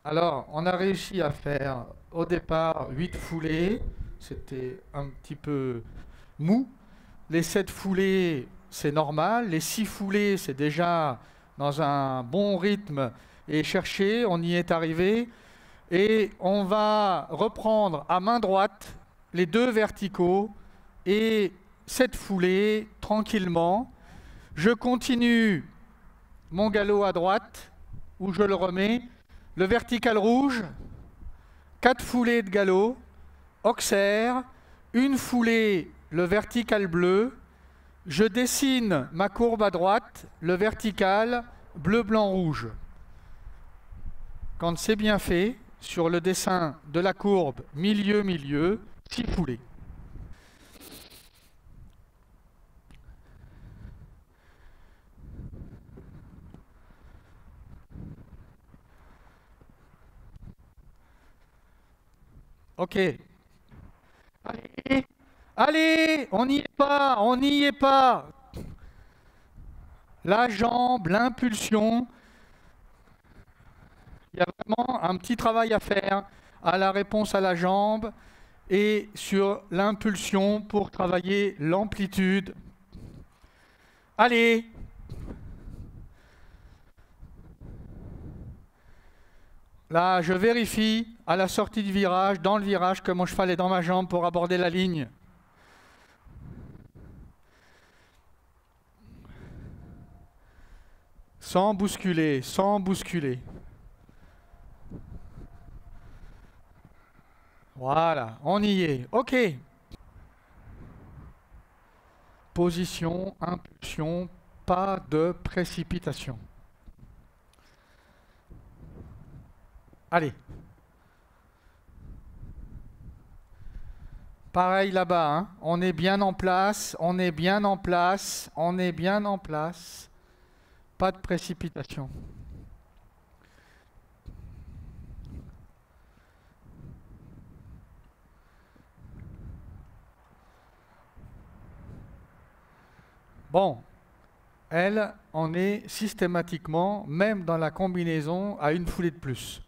Speaker 1: Alors, on a réussi à faire au départ 8 foulées. C'était un petit peu mou. Les 7 foulées, c'est normal. Les 6 foulées, c'est déjà dans un bon rythme et cherché. On y est arrivé. Et on va reprendre à main droite les 2 verticaux et 7 foulées tranquillement. Je continue mon galop à droite où je le remets. Le vertical rouge, 4 foulées de galop, auxerre, une foulée, le vertical bleu. Je dessine ma courbe à droite, le vertical bleu, blanc, rouge. Quand c'est bien fait, sur le dessin de la courbe milieu, milieu, 6 foulées. Ok. Allez, allez, on n'y est pas, on n'y est pas. La jambe, l'impulsion. Il y a vraiment un petit travail à faire à la réponse à la jambe et sur l'impulsion pour travailler l'amplitude. Allez! Là, je vérifie à la sortie du virage, dans le virage, que mon cheval est dans ma jambe pour aborder la ligne. Sans bousculer, sans bousculer. Voilà, on y est. Ok. Position, impulsion, pas de précipitation. Allez. Pareil là-bas, hein. On est bien en place, on est bien en place, on est bien en place. Pas de précipitation. Bon, elle en est systématiquement, même dans la combinaison, à une foulée de plus.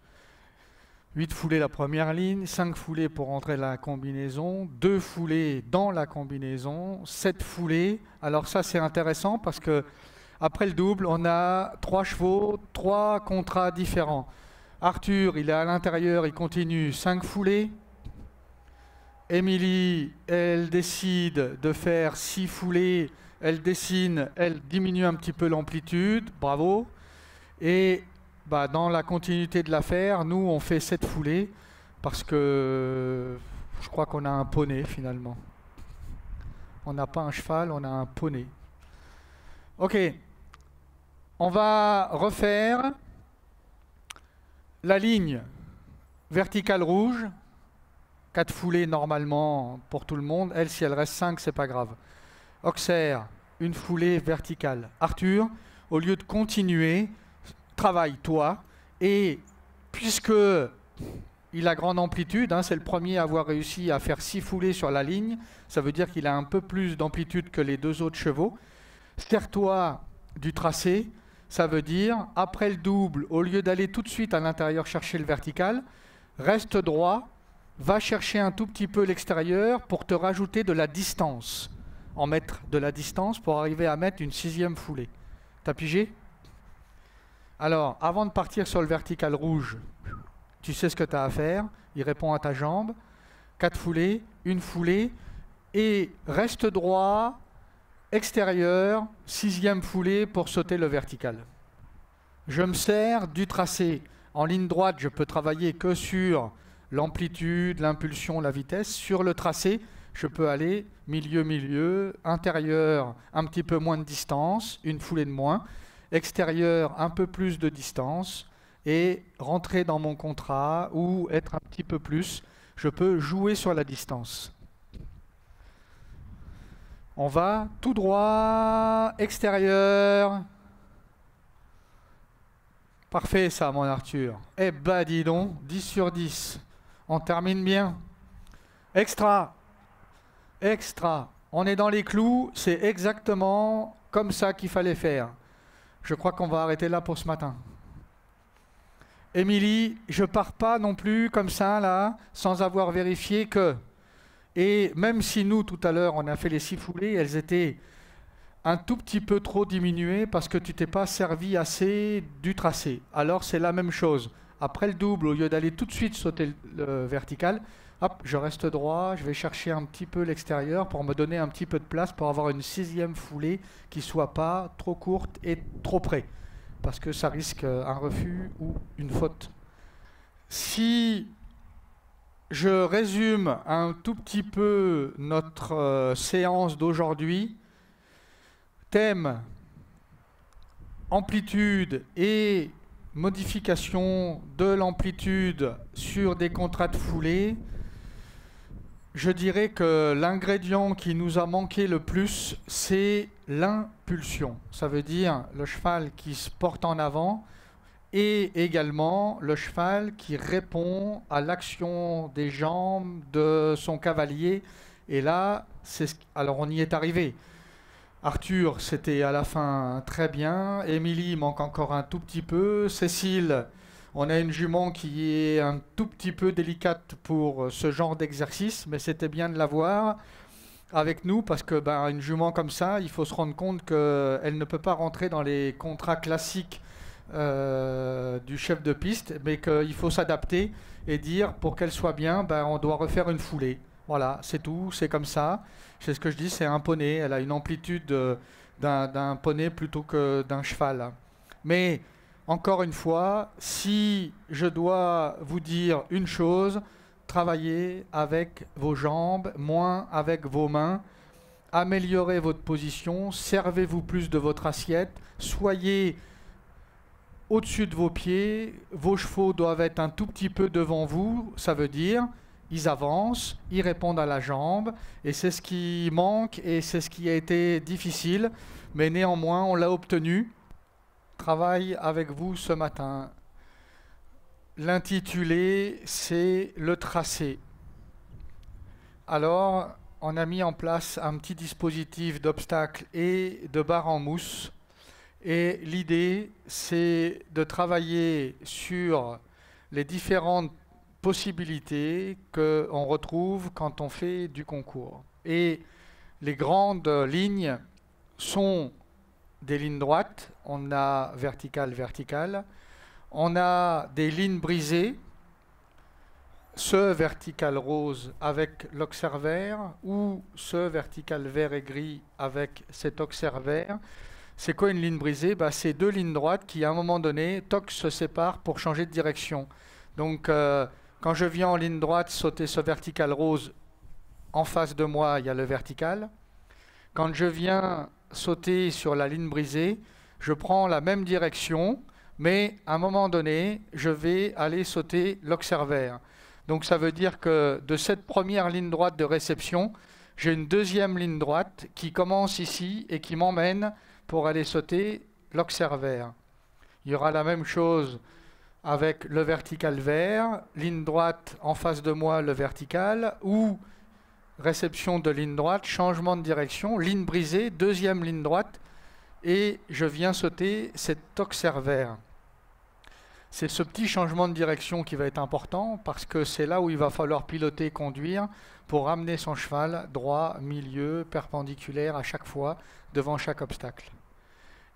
Speaker 1: 8 foulées la première ligne, 5 foulées pour entrer la combinaison, 2 foulées dans la combinaison, 7 foulées. Alors ça c'est intéressant parce que après le double, on a 3 chevaux, 3 contrats différents. Arthur, il est à l'intérieur, il continue 5 foulées. Émilie, elle décide de faire 6 foulées. Elle dessine, elle diminue un petit peu l'amplitude. Bravo. Et bah, dans la continuité de l'affaire, nous, on fait 7 foulées parce que je crois qu'on a un poney finalement. On n'a pas un cheval, on a un poney. Ok. On va refaire la ligne verticale rouge. 4 foulées normalement pour tout le monde. Elle, si elle reste 5, c'est pas grave. Auxerre, une foulée verticale. Arthur, au lieu de continuer, travaille toi. Et puisque il a grande amplitude, hein, c'est le premier à avoir réussi à faire 6 foulées sur la ligne, ça veut dire qu'il a un peu plus d'amplitude que les 2 autres chevaux. Serre-toi du tracé, ça veut dire, après le double, au lieu d'aller tout de suite à l'intérieur chercher le vertical, reste droit, va chercher un tout petit peu l'extérieur pour te rajouter de la distance. En mettre de la distance pour arriver à mettre une 6e foulée. T'as pigé? Alors, avant de partir sur le vertical rouge, tu sais ce que tu as à faire. Il répond à ta jambe. 4 foulées, une foulée. Et reste droit, extérieur, 6e foulée pour sauter le vertical. Je me sers du tracé. En ligne droite, je peux travailler que sur l'amplitude, l'impulsion, la vitesse. Sur le tracé, je peux aller milieu, intérieur, un petit peu moins de distance, une foulée de moins, extérieur, un peu plus de distance, et rentrer dans mon contrat ou être un petit peu plus. Je peux jouer sur la distance. On va tout droit, extérieur. Parfait ça, mon Arthur. Eh ben, dis donc, 10 sur 10. On termine bien. Extra. Extra. On est dans les clous, c'est exactement comme ça qu'il fallait faire. Je crois qu'on va arrêter là pour ce matin. Émilie, je pars pas non plus comme ça, là, sans avoir vérifié que... Et même si nous, tout à l'heure, on a fait les 6 foulées, elles étaient un tout petit peu trop diminuées parce que tu t'es pas servi assez du tracé. Alors c'est la même chose. Après le double, au lieu d'aller tout de suite sauter le vertical, hop, je reste droit, je vais chercher un petit peu l'extérieur pour me donner un petit peu de place pour avoir une 6e foulée qui ne soit pas trop courte et trop près. Parce que ça risque un refus ou une faute. Si je résume un tout petit peu notre séance d'aujourd'hui, thème, amplitude et modification de l'amplitude sur des contrats de foulée, je dirais que l'ingrédient qui nous a manqué le plus, c'est l'impulsion. Ça veut dire le cheval qui se porte en avant et également le cheval qui répond à l'action des jambes de son cavalier. Et là, alors on y est arrivé. Arthur, c'était à la fin très bien. Émilie manque encore un tout petit peu. Cécile, on a une jument qui est un tout petit peu délicate pour ce genre d'exercice, mais c'était bien de l'avoir avec nous parce que une jument comme ça, il faut se rendre compte qu'elle ne peut pas rentrer dans les contrats classiques du chef de piste, mais qu'il faut s'adapter et dire pour qu'elle soit bien, on doit refaire une foulée. Voilà, c'est tout, c'est comme ça. C'est ce que je dis, c'est un poney. Elle a une amplitude d'un poney plutôt que d'un cheval. Mais encore une fois, si je dois vous dire une chose, travaillez avec vos jambes, moins avec vos mains. Améliorez votre position, servez-vous plus de votre assiette, soyez au-dessus de vos pieds, vos chevaux doivent être un tout petit peu devant vous, ça veut dire ils avancent, ils répondent à la jambe, et c'est ce qui manque et c'est ce qui a été difficile, mais néanmoins on l'a obtenu. Travaille avec vous ce matin. L'intitulé, c'est le tracé. Alors, on a mis en place un petit dispositif d'obstacles et de barres en mousse. Et l'idée, c'est de travailler sur les différentes possibilités qu'on retrouve quand on fait du concours. Et les grandes lignes sont des lignes droites, on a verticale, verticale. On a des lignes brisées, ce vertical rose avec l'oxer vert ou ce vertical vert et gris avec cet oxer vert. C'est quoi une ligne brisée? C'est deux lignes droites qui, à un moment donné, toc, se séparent pour changer de direction. Donc, quand je viens en ligne droite sauter ce vertical rose, en face de moi, il y a le vertical. Quand je viens sauter sur la ligne brisée, je prends la même direction, mais à un moment donné, je vais aller sauter l'oxer vert. Donc, ça veut dire que de cette première ligne droite de réception, j'ai une deuxième ligne droite qui commence ici et qui m'emmène pour aller sauter l'oxer vert. Il y aura la même chose avec le vertical vert, ligne droite en face de moi, le vertical, ou réception de ligne droite, changement de direction, ligne brisée, deuxième ligne droite, et je viens sauter cet oxer vert. C'est ce petit changement de direction qui va être important parce que c'est là où il va falloir piloter, conduire pour ramener son cheval droit, milieu, perpendiculaire à chaque fois devant chaque obstacle.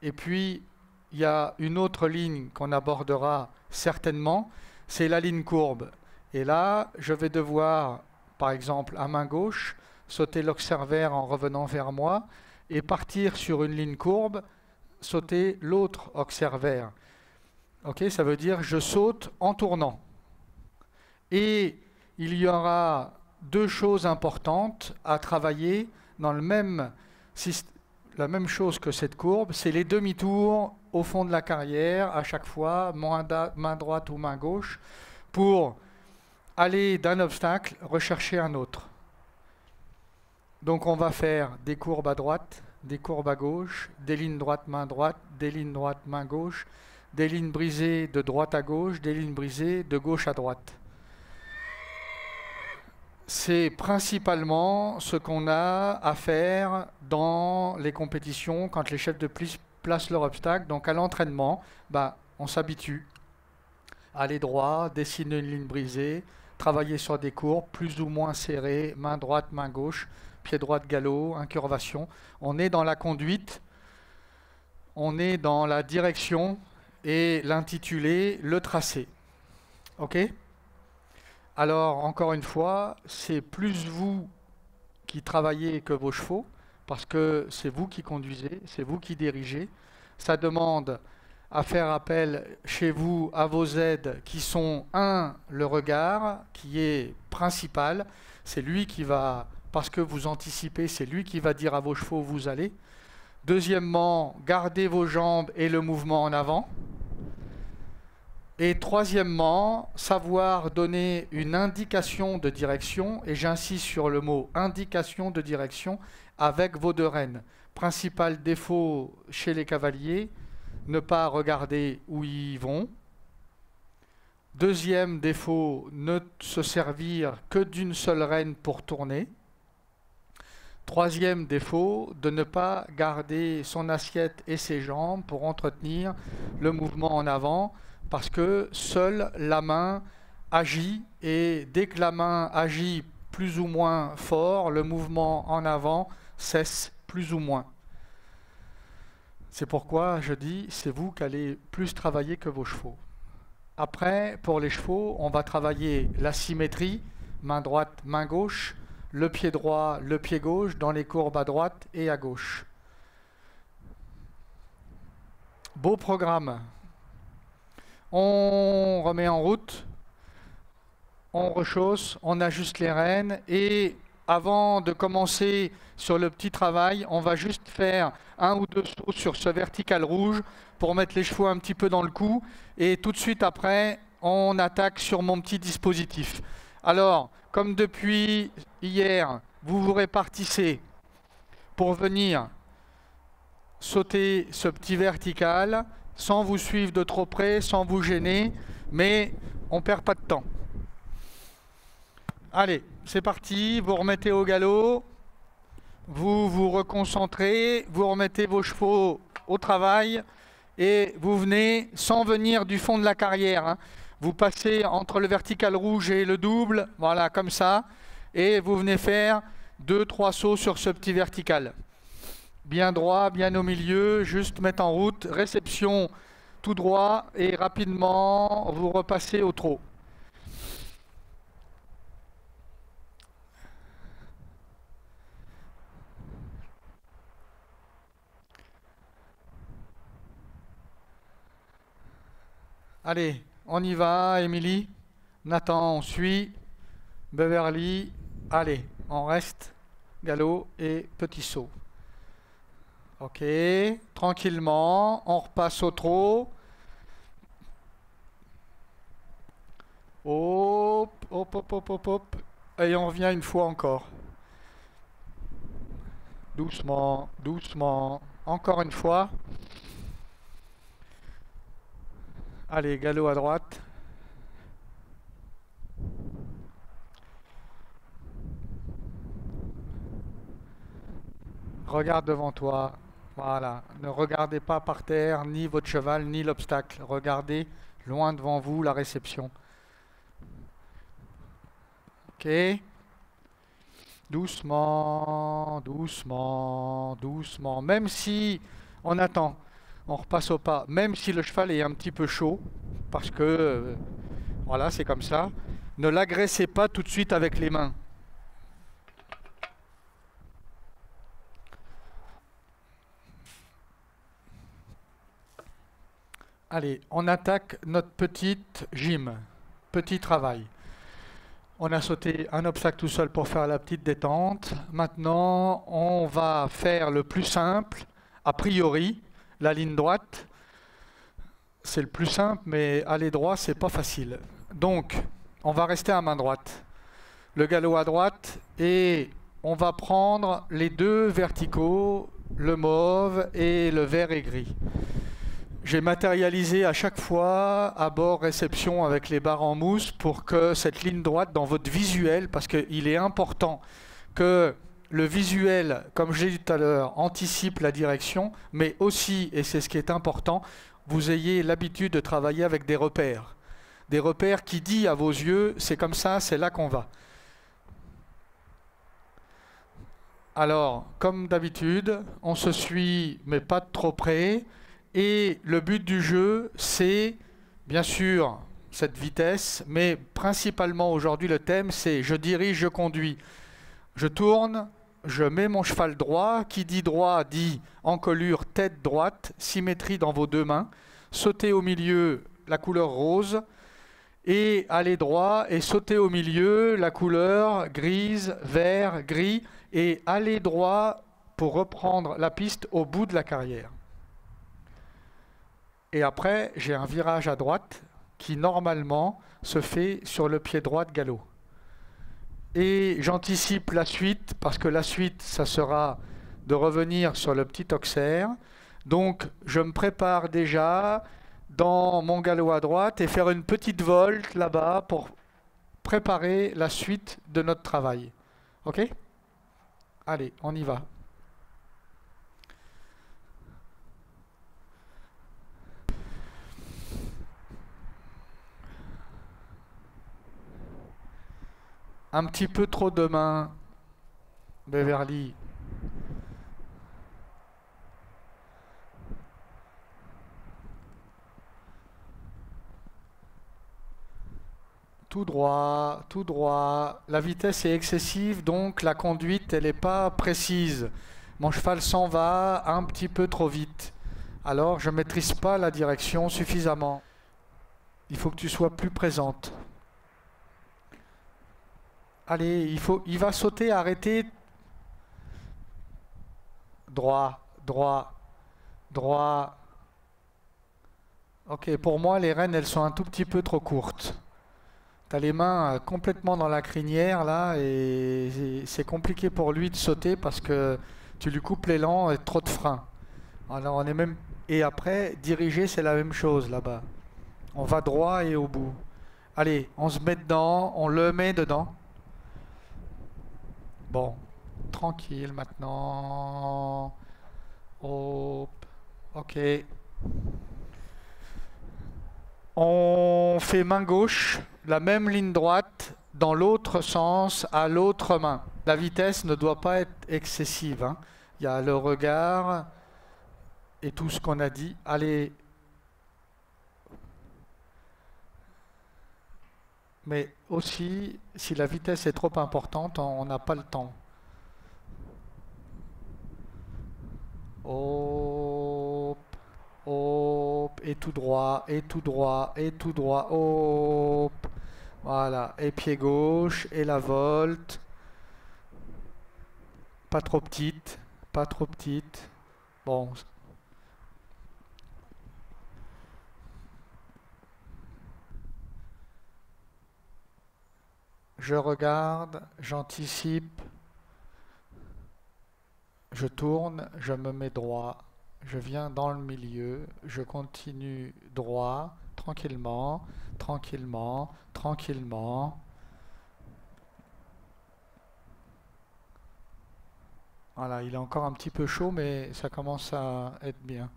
Speaker 1: Et puis, il y a une autre ligne qu'on abordera certainement, c'est la ligne courbe. Et là, je vais devoir, par exemple, à main gauche, sauter l'oxer vert en revenant vers moi et partir sur une ligne courbe, sauter l'autre oxer vert. Ok, ça veut dire je saute en tournant. Et il y aura deux choses importantes à travailler dans la même chose que cette courbe, c'est les demi-tours au fond de la carrière, à chaque fois, main droite ou main gauche, pour aller d'un obstacle, rechercher un autre. Donc on va faire des courbes à droite, des courbes à gauche, des lignes droite, des lignes droite, main gauche, des lignes brisées de droite à gauche, des lignes brisées de gauche à droite. C'est principalement ce qu'on a à faire dans les compétitions quand les chefs de piste placent leur obstacle. Donc à l'entraînement, on s'habitue à aller droit, dessiner une ligne brisée, travailler sur des courbes plus ou moins serrées, main droite, main gauche, pied droit de galop, incurvation. On est dans la conduite, on est dans la direction et l'intitulé, le tracé. Ok ? Alors, encore une fois, c'est plus vous qui travaillez que vos chevaux, parce que c'est vous qui conduisez, c'est vous qui dirigez. Ça demande à faire appel chez vous à vos aides qui sont, le regard, qui est principal. C'est lui qui va, parce que vous anticipez, c'est lui qui va dire à vos chevaux où vous allez. Deuxièmement, gardez vos jambes et le mouvement en avant. Et troisièmement, savoir donner une indication de direction, et j'insiste sur le mot indication de direction, avec vos deux rênes. Principal défaut chez les cavaliers, ne pas regarder où ils vont. Deuxième défaut, ne se servir que d'une seule rêne pour tourner. Troisième défaut, de ne pas garder son assiette et ses jambes pour entretenir le mouvement en avant, parce que seule la main agit, et dès que la main agit plus ou moins fort, le mouvement en avant cesse plus ou moins. C'est pourquoi je dis, c'est vous qui allez plus travailler que vos chevaux. Après, pour les chevaux, on va travailler la symétrie, main droite, main gauche, le pied droit, le pied gauche, dans les courbes à droite et à gauche. Beau programme. On remet en route, on rechausse, on ajuste les rênes, et avant de commencer sur le petit travail, on va juste faire un ou deux sauts sur ce vertical rouge pour mettre les chevaux un petit peu dans le coup, et tout de suite après, on attaque sur mon petit dispositif. Alors, comme depuis hier, vous vous répartissez pour venir sauter ce petit vertical, sans vous suivre de trop près, sans vous gêner, mais on ne perd pas de temps. Allez, c'est parti, vous remettez au galop, vous vous reconcentrez, vous remettez vos chevaux au travail, et vous venez sans venir du fond de la carrière. Vous passez entre le vertical rouge et le double, voilà, comme ça, et vous venez faire 2-3 sauts sur ce petit vertical. Bien droit, bien au milieu, juste mettre en route, réception tout droit et rapidement, vous repassez au trot. Allez, on y va, Émilie. Nathan, on suit. Beverly, allez, on reste. Galop et petit saut. Ok, tranquillement, on repasse au trot. Hop, hop, hop, hop, hop, hop. Et on revient une fois encore. Doucement, doucement. Encore une fois. Allez, galop à droite. Regarde devant toi. Voilà. Ne regardez pas par terre, ni votre cheval, ni l'obstacle. Regardez loin devant vous la réception. Ok. Doucement, doucement, doucement. Même si on attend, on repasse au pas. Même si le cheval est un petit peu chaud, parce que, voilà, c'est comme ça. Ne l'agressez pas tout de suite avec les mains. Allez, on attaque notre petite gym, petit travail. On a sauté un obstacle tout seul pour faire la petite détente. Maintenant, on va faire le plus simple, a priori, la ligne droite. C'est le plus simple, mais aller droit, c'est pas facile. Donc, on va rester à main droite. Le galop à droite et on va prendre les deux verticaux, le mauve et le vert et gris. J'ai matérialisé à chaque fois à bord réception avec les barres en mousse pour que cette ligne droite dans votre visuel, parce qu'il est important que le visuel, comme j'ai dit tout à l'heure, anticipe la direction, mais aussi, et c'est ce qui est important, vous ayez l'habitude de travailler avec des repères. Des repères qui disent à vos yeux, c'est comme ça, c'est là qu'on va. Alors, comme d'habitude, on se suit, mais pas de trop près. Et le but du jeu, c'est bien sûr cette vitesse, mais principalement aujourd'hui le thème, c'est je dirige, je conduis. Je tourne, je mets mon cheval droit. Qui dit droit dit encolure tête droite, symétrie dans vos deux mains. Sautez au milieu, la couleur rose. Et aller droit et sauter au milieu, la couleur grise, vert, gris. Et aller droit pour reprendre la piste au bout de la carrière. Et après, j'ai un virage à droite qui normalement se fait sur le pied droit de galop. Et j'anticipe la suite parce que la suite, ça sera de revenir sur le petit auxerre. Donc, je me prépare déjà dans mon galop à droite et faire une petite volte là-bas pour préparer la suite de notre travail. Ok? Allez, on y va. Un petit peu trop de main, Beverly. Tout droit, tout droit. La vitesse est excessive, donc la conduite, elle n'est pas précise. Mon cheval s'en va un petit peu trop vite. Alors, je ne maîtrise pas la direction suffisamment. Il faut que tu sois plus présente. Allez, il va sauter, arrêter. Droit, droit, droit. Ok, pour moi, les rênes, elles sont un tout petit peu trop courtes. T'as les mains complètement dans la crinière, là, et c'est compliqué pour lui de sauter parce que tu lui coupes l'élan et trop de frein. Alors, on est même... Et après, diriger, c'est la même chose, là-bas. On va droit et au bout. Allez, on se met dedans, on le met dedans. Bon, tranquille maintenant. Hop, ok. On fait main gauche, la même ligne droite, dans l'autre sens, à l'autre main. La vitesse ne doit pas être excessive, hein. Il y a le regard et tout ce qu'on a dit. Allez, Mais aussi, si la vitesse est trop importante, on n'a pas le temps. Hop, hop, et tout droit, et tout droit, et tout droit, hop. Voilà, et pied gauche, et la volte. Pas trop petite, pas trop petite. Bon, je regarde, j'anticipe, je tourne, je me mets droit, je viens dans le milieu, je continue droit, tranquillement, tranquillement, tranquillement. Voilà, il est encore un petit peu chaud, mais ça commence à être bien.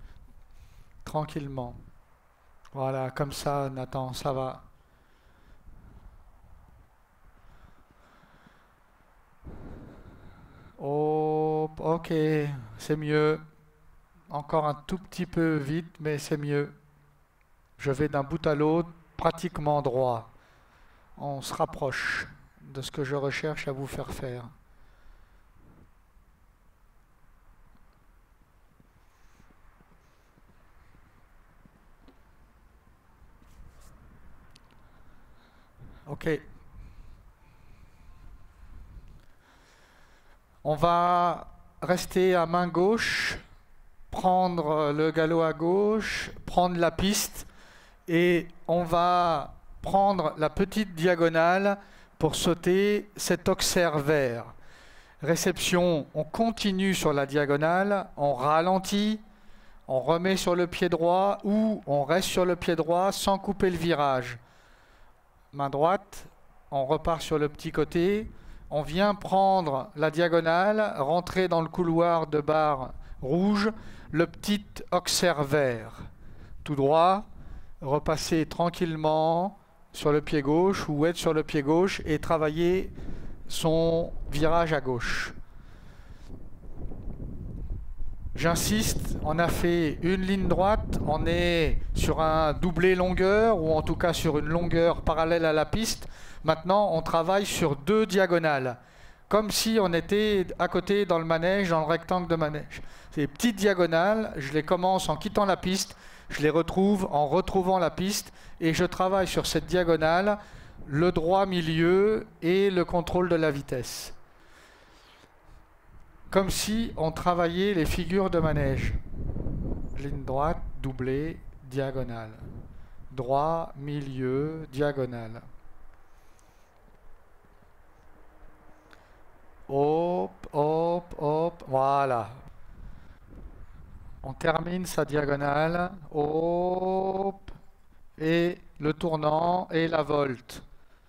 Speaker 1: Tranquillement. Voilà, comme ça, Nathan, ça va. Oh, ok, c'est mieux. Encore un tout petit peu vite, mais c'est mieux. Je vais d'un bout à l'autre, pratiquement droit. On se rapproche de ce que je recherche à vous faire faire. Ok. On va rester à main gauche, prendre le galop à gauche, prendre la piste et on va prendre la petite diagonale pour sauter cet auxerre vert. Réception, on continue sur la diagonale, on ralentit, on remet sur le pied droit ou on reste sur le pied droit sans couper le virage. Main droite, on repart sur le petit côté, on vient prendre la diagonale, rentrer dans le couloir de barre rouge, le petit auxerre vert. Tout droit, repasser tranquillement sur le pied gauche ou être sur le pied gauche et travailler son virage à gauche. J'insiste, on a fait une ligne droite, on est sur un doublé longueur ou en tout cas sur une longueur parallèle à la piste. Maintenant, on travaille sur deux diagonales, comme si on était à côté dans le manège, dans le rectangle de manège. Ces petites diagonales, je les commence en quittant la piste, je les retrouve en retrouvant la piste et je travaille sur cette diagonale, le droit milieu et le contrôle de la vitesse. Comme si on travaillait les figures de manège. Ligne droite, doublée, diagonale. Droit, milieu, diagonale. Hop, hop, hop, voilà. On termine sa diagonale. Hop, et le tournant et la volte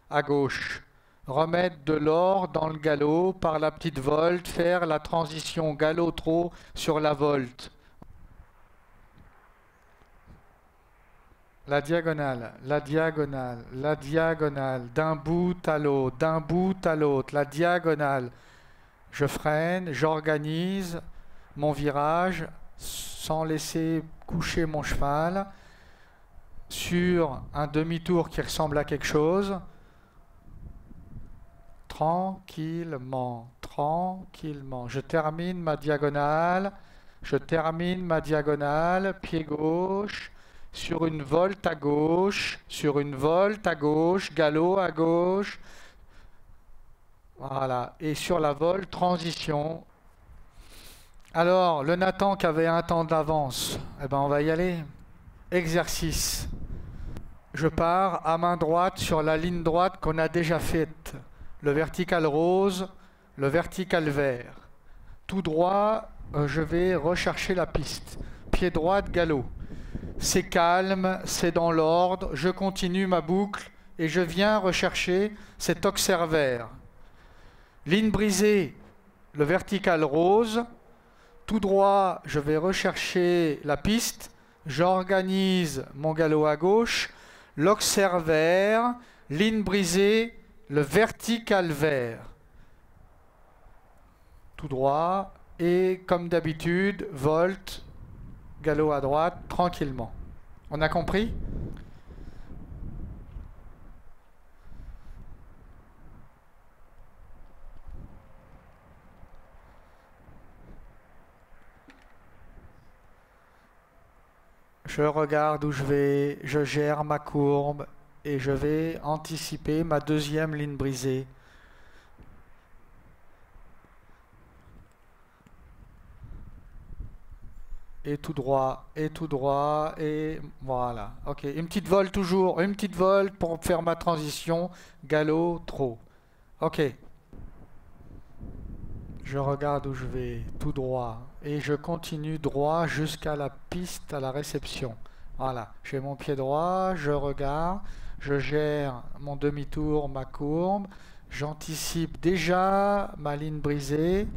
Speaker 1: à gauche. Remettre de l'or dans le galop par la petite volte, faire la transition galop-trot sur la volte. La diagonale, la diagonale, la diagonale, d'un bout à l'autre, d'un bout à l'autre, la diagonale. Je freine, j'organise mon virage sans laisser coucher mon cheval sur un demi-tour qui ressemble à quelque chose. Tranquillement, tranquillement. Je termine ma diagonale, pied gauche, sur une volte à gauche, sur une volte à gauche, galop à gauche. Voilà, et sur la volte, transition. Alors, le Nathan qui avait un temps d'avance, eh ben on va y aller. Exercice. Je pars à main droite sur la ligne droite qu'on a déjà faite. Le vertical rose, le vertical vert. Tout droit, je vais rechercher la piste. Pied droit, galop. C'est calme, c'est dans l'ordre. Je continue ma boucle et je viens rechercher cet auxerre vert. Ligne brisée, le vertical rose. Tout droit, je vais rechercher la piste. J'organise mon galop à gauche. L'auxerre vert, ligne brisée, le vertical vert. Tout droit. Et comme d'habitude, volte, galop à droite, tranquillement. On a compris? Je regarde où je vais, je gère ma courbe et je vais anticiper ma deuxième ligne brisée. Et tout droit, et voilà. Ok, une petite vol toujours, une petite vol pour faire ma transition, galop, trot. Ok. Je regarde où je vais, tout droit, et je continue droit jusqu'à la piste, à la réception. Voilà, j'ai mon pied droit, je regarde, je gère mon demi-tour, ma courbe, j'anticipe déjà ma ligne brisée,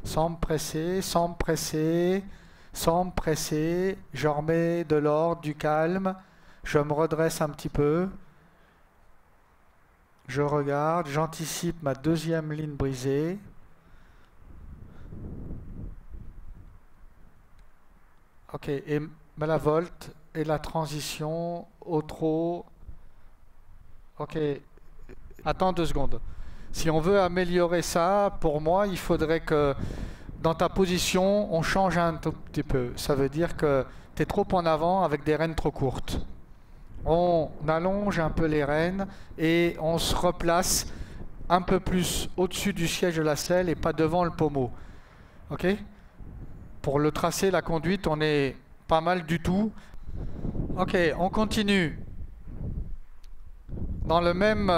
Speaker 1: sans me presser, sans me presser, sans me presser, je remets de l'ordre, du calme, je me redresse un petit peu, je regarde, j'anticipe ma deuxième ligne brisée. Ok, et la volte et la transition au trot. Ok, attends 2 secondes. Si on veut améliorer ça, pour moi, il faudrait que dans ta position, on change un tout petit peu. Ça veut dire que tu es trop en avant avec des rênes trop courtes. On allonge un peu les rênes et on se replace un peu plus au-dessus du siège de la selle et pas devant le pommeau. Ok? Pour le tracé, la conduite, on est pas mal du tout. Ok, on continue. Dans le même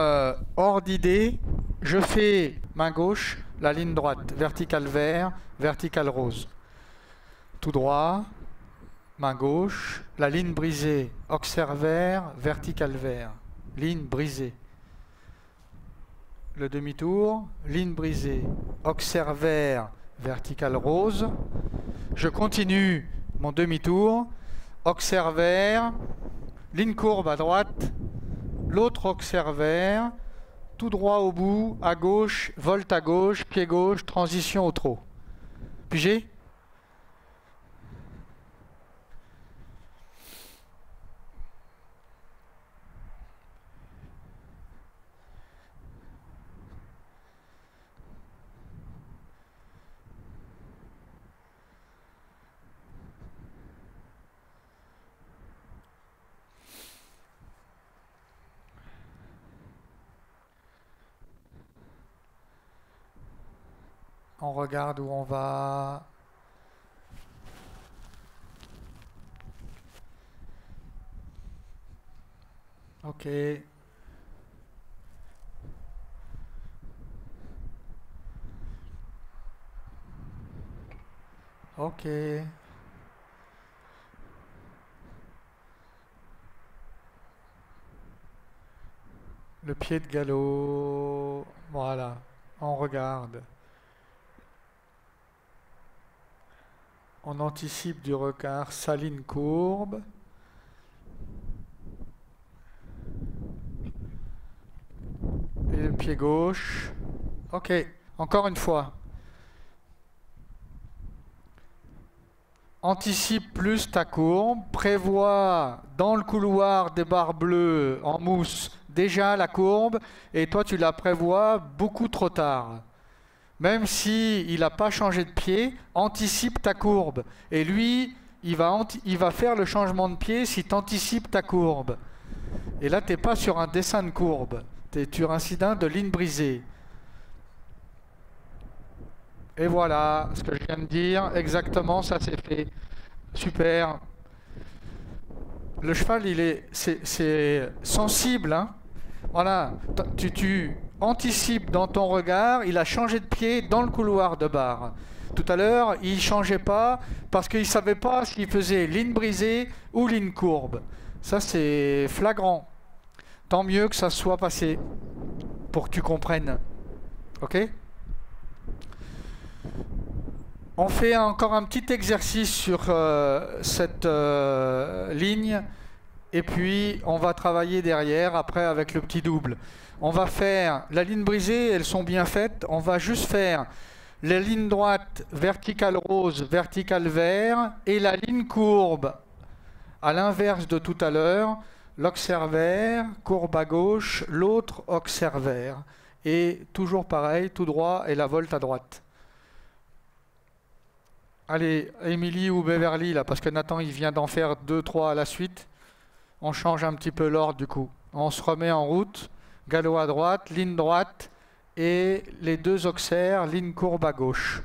Speaker 1: ordre d'idée, je fais main gauche, la ligne droite, verticale vert, verticale rose. Tout droit, main gauche, la ligne brisée, auxerre vert, verticale vert. Ligne brisée. Le demi-tour, ligne brisée, auxerre vert, verticale rose. Je continue mon demi-tour, auxerre vert, ligne courbe à droite, l'autre auxerre vert, tout droit au bout, à gauche, volte à gauche, pied gauche, transition au trot. Pigé? On regarde où on va. Ok. Ok. Le pied de galop. Voilà. On regarde. On anticipe du regard sa ligne courbe. Et le pied gauche. Ok. Encore une fois. Anticipe plus ta courbe, prévois dans le couloir des barres bleues en mousse déjà la courbe et toi tu la prévois beaucoup trop tard. Même si il n'a pas changé de pied, anticipe ta courbe. Et lui, il va faire le changement de pied si tu anticipes ta courbe. Et là, tu n'es pas sur un dessin de courbe, tu es sur un incident de ligne brisée. Et voilà ce que je viens de dire, exactement, ça c'est fait. Super. Le cheval, c'est sensible, hein. Voilà, tu anticipes dans ton regard, il a changé de pied dans le couloir de barre. Tout à l'heure, il ne changeait pas parce qu'il ne savait pas s'il faisait ligne brisée ou ligne courbe. Ça, c'est flagrant. Tant mieux que ça soit passé pour que tu comprennes. Ok ? On fait encore un petit exercice sur cette ligne et puis on va travailler derrière après avec le petit double. On va faire la ligne brisée, elles sont bien faites. On va juste faire la ligne droite verticale rose, verticale vert et la ligne courbe à l'inverse de tout à l'heure. L'auxerre vert, courbe à gauche, l'autre auxerre vert. Et toujours pareil, tout droit et la volte à droite. Allez, Émilie ou Beverly, là, parce que Nathan, il vient d'en faire deux, trois à la suite. On change un petit peu l'ordre du coup. On se remet en route. Galop à droite, ligne droite. Et les deux auxerres, ligne courbe à gauche.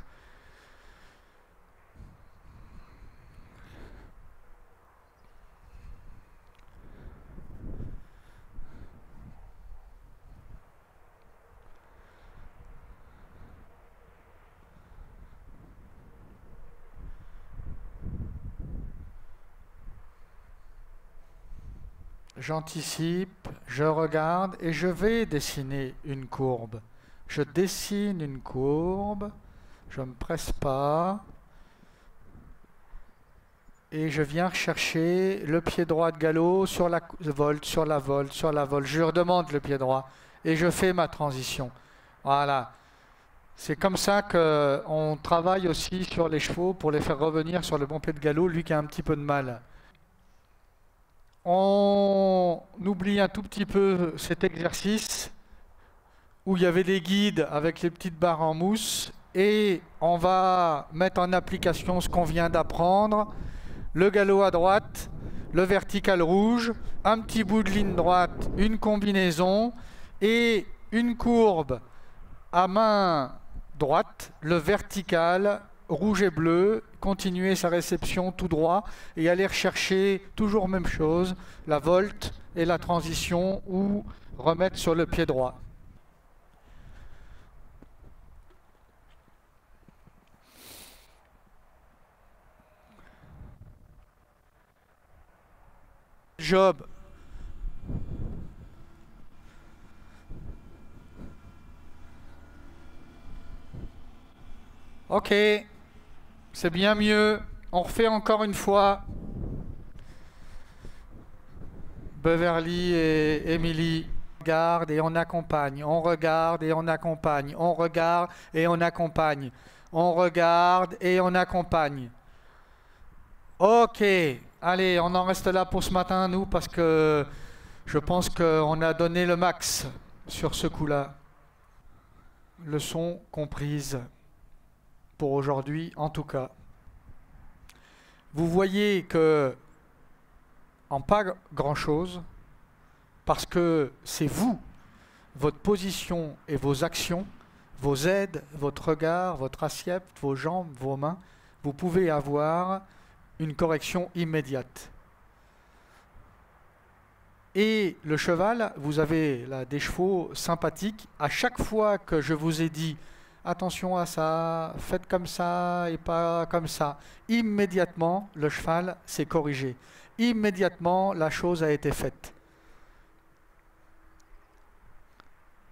Speaker 1: J'anticipe, je regarde et je vais dessiner une courbe. Je dessine une courbe, je ne me presse pas et je viens chercher le pied droit de galop sur la volte, sur la volte, sur la volte. Je redemande le pied droit et je fais ma transition. Voilà. C'est comme ça qu'on travaille aussi sur les chevaux pour les faire revenir sur le bon pied de galop, lui qui a un petit peu de mal. On oublie un tout petit peu cet exercice où il y avait des guides avec les petites barres en mousse et on va mettre en application ce qu'on vient d'apprendre. Le galop à droite, le vertical rouge, un petit bout de ligne droite, une combinaison et une courbe à main droite, le vertical rouge et bleu, continuer sa réception tout droit et aller rechercher toujours même chose, la volte et la transition ou remettre sur le pied droit. Job. Ok, c'est bien mieux. On refait encore une fois. Beverly et Emily. On regarde et on accompagne. On regarde et on accompagne. On regarde et on accompagne. On regarde et on accompagne. Ok, allez, on en reste là pour ce matin, nous, parce que je pense qu'on a donné le max sur ce coup-là. Leçon comprise pour aujourd'hui, en tout cas. Vous voyez que en pas grand-chose, parce que c'est vous, votre position et vos actions, vos aides, votre regard, votre assiette, vos jambes, vos mains, vous pouvez avoir une correction immédiate. Et le cheval, vous avez là des chevaux sympathiques. À chaque fois que je vous ai dit attention à ça, faites comme ça et pas comme ça, immédiatement le cheval s'est corrigé. Immédiatement la chose a été faite.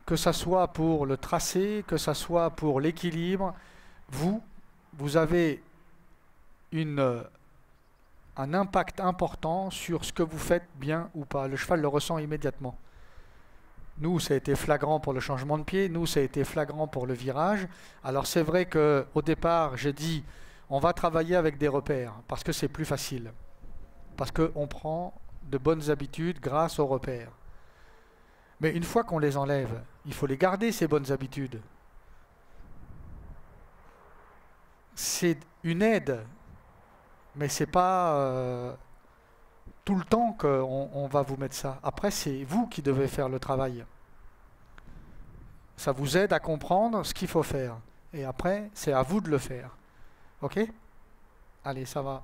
Speaker 1: Que ça soit pour le tracé, que ça soit pour l'équilibre, vous avez un impact important sur ce que vous faites bien ou pas. Le cheval le ressent immédiatement. Nous, ça a été flagrant pour le changement de pied, nous, ça a été flagrant pour le virage. Alors c'est vrai qu'au départ, j'ai dit, on va travailler avec des repères, parce que c'est plus facile. Parce qu'on prend de bonnes habitudes grâce aux repères. Mais une fois qu'on les enlève, il faut les garder, ces bonnes habitudes. C'est une aide, mais c'est pas tout le temps qu'on va vous mettre ça. Après, c'est vous qui devez faire le travail. Ça vous aide à comprendre ce qu'il faut faire. Et après, c'est à vous de le faire. Ok? Allez, ça va.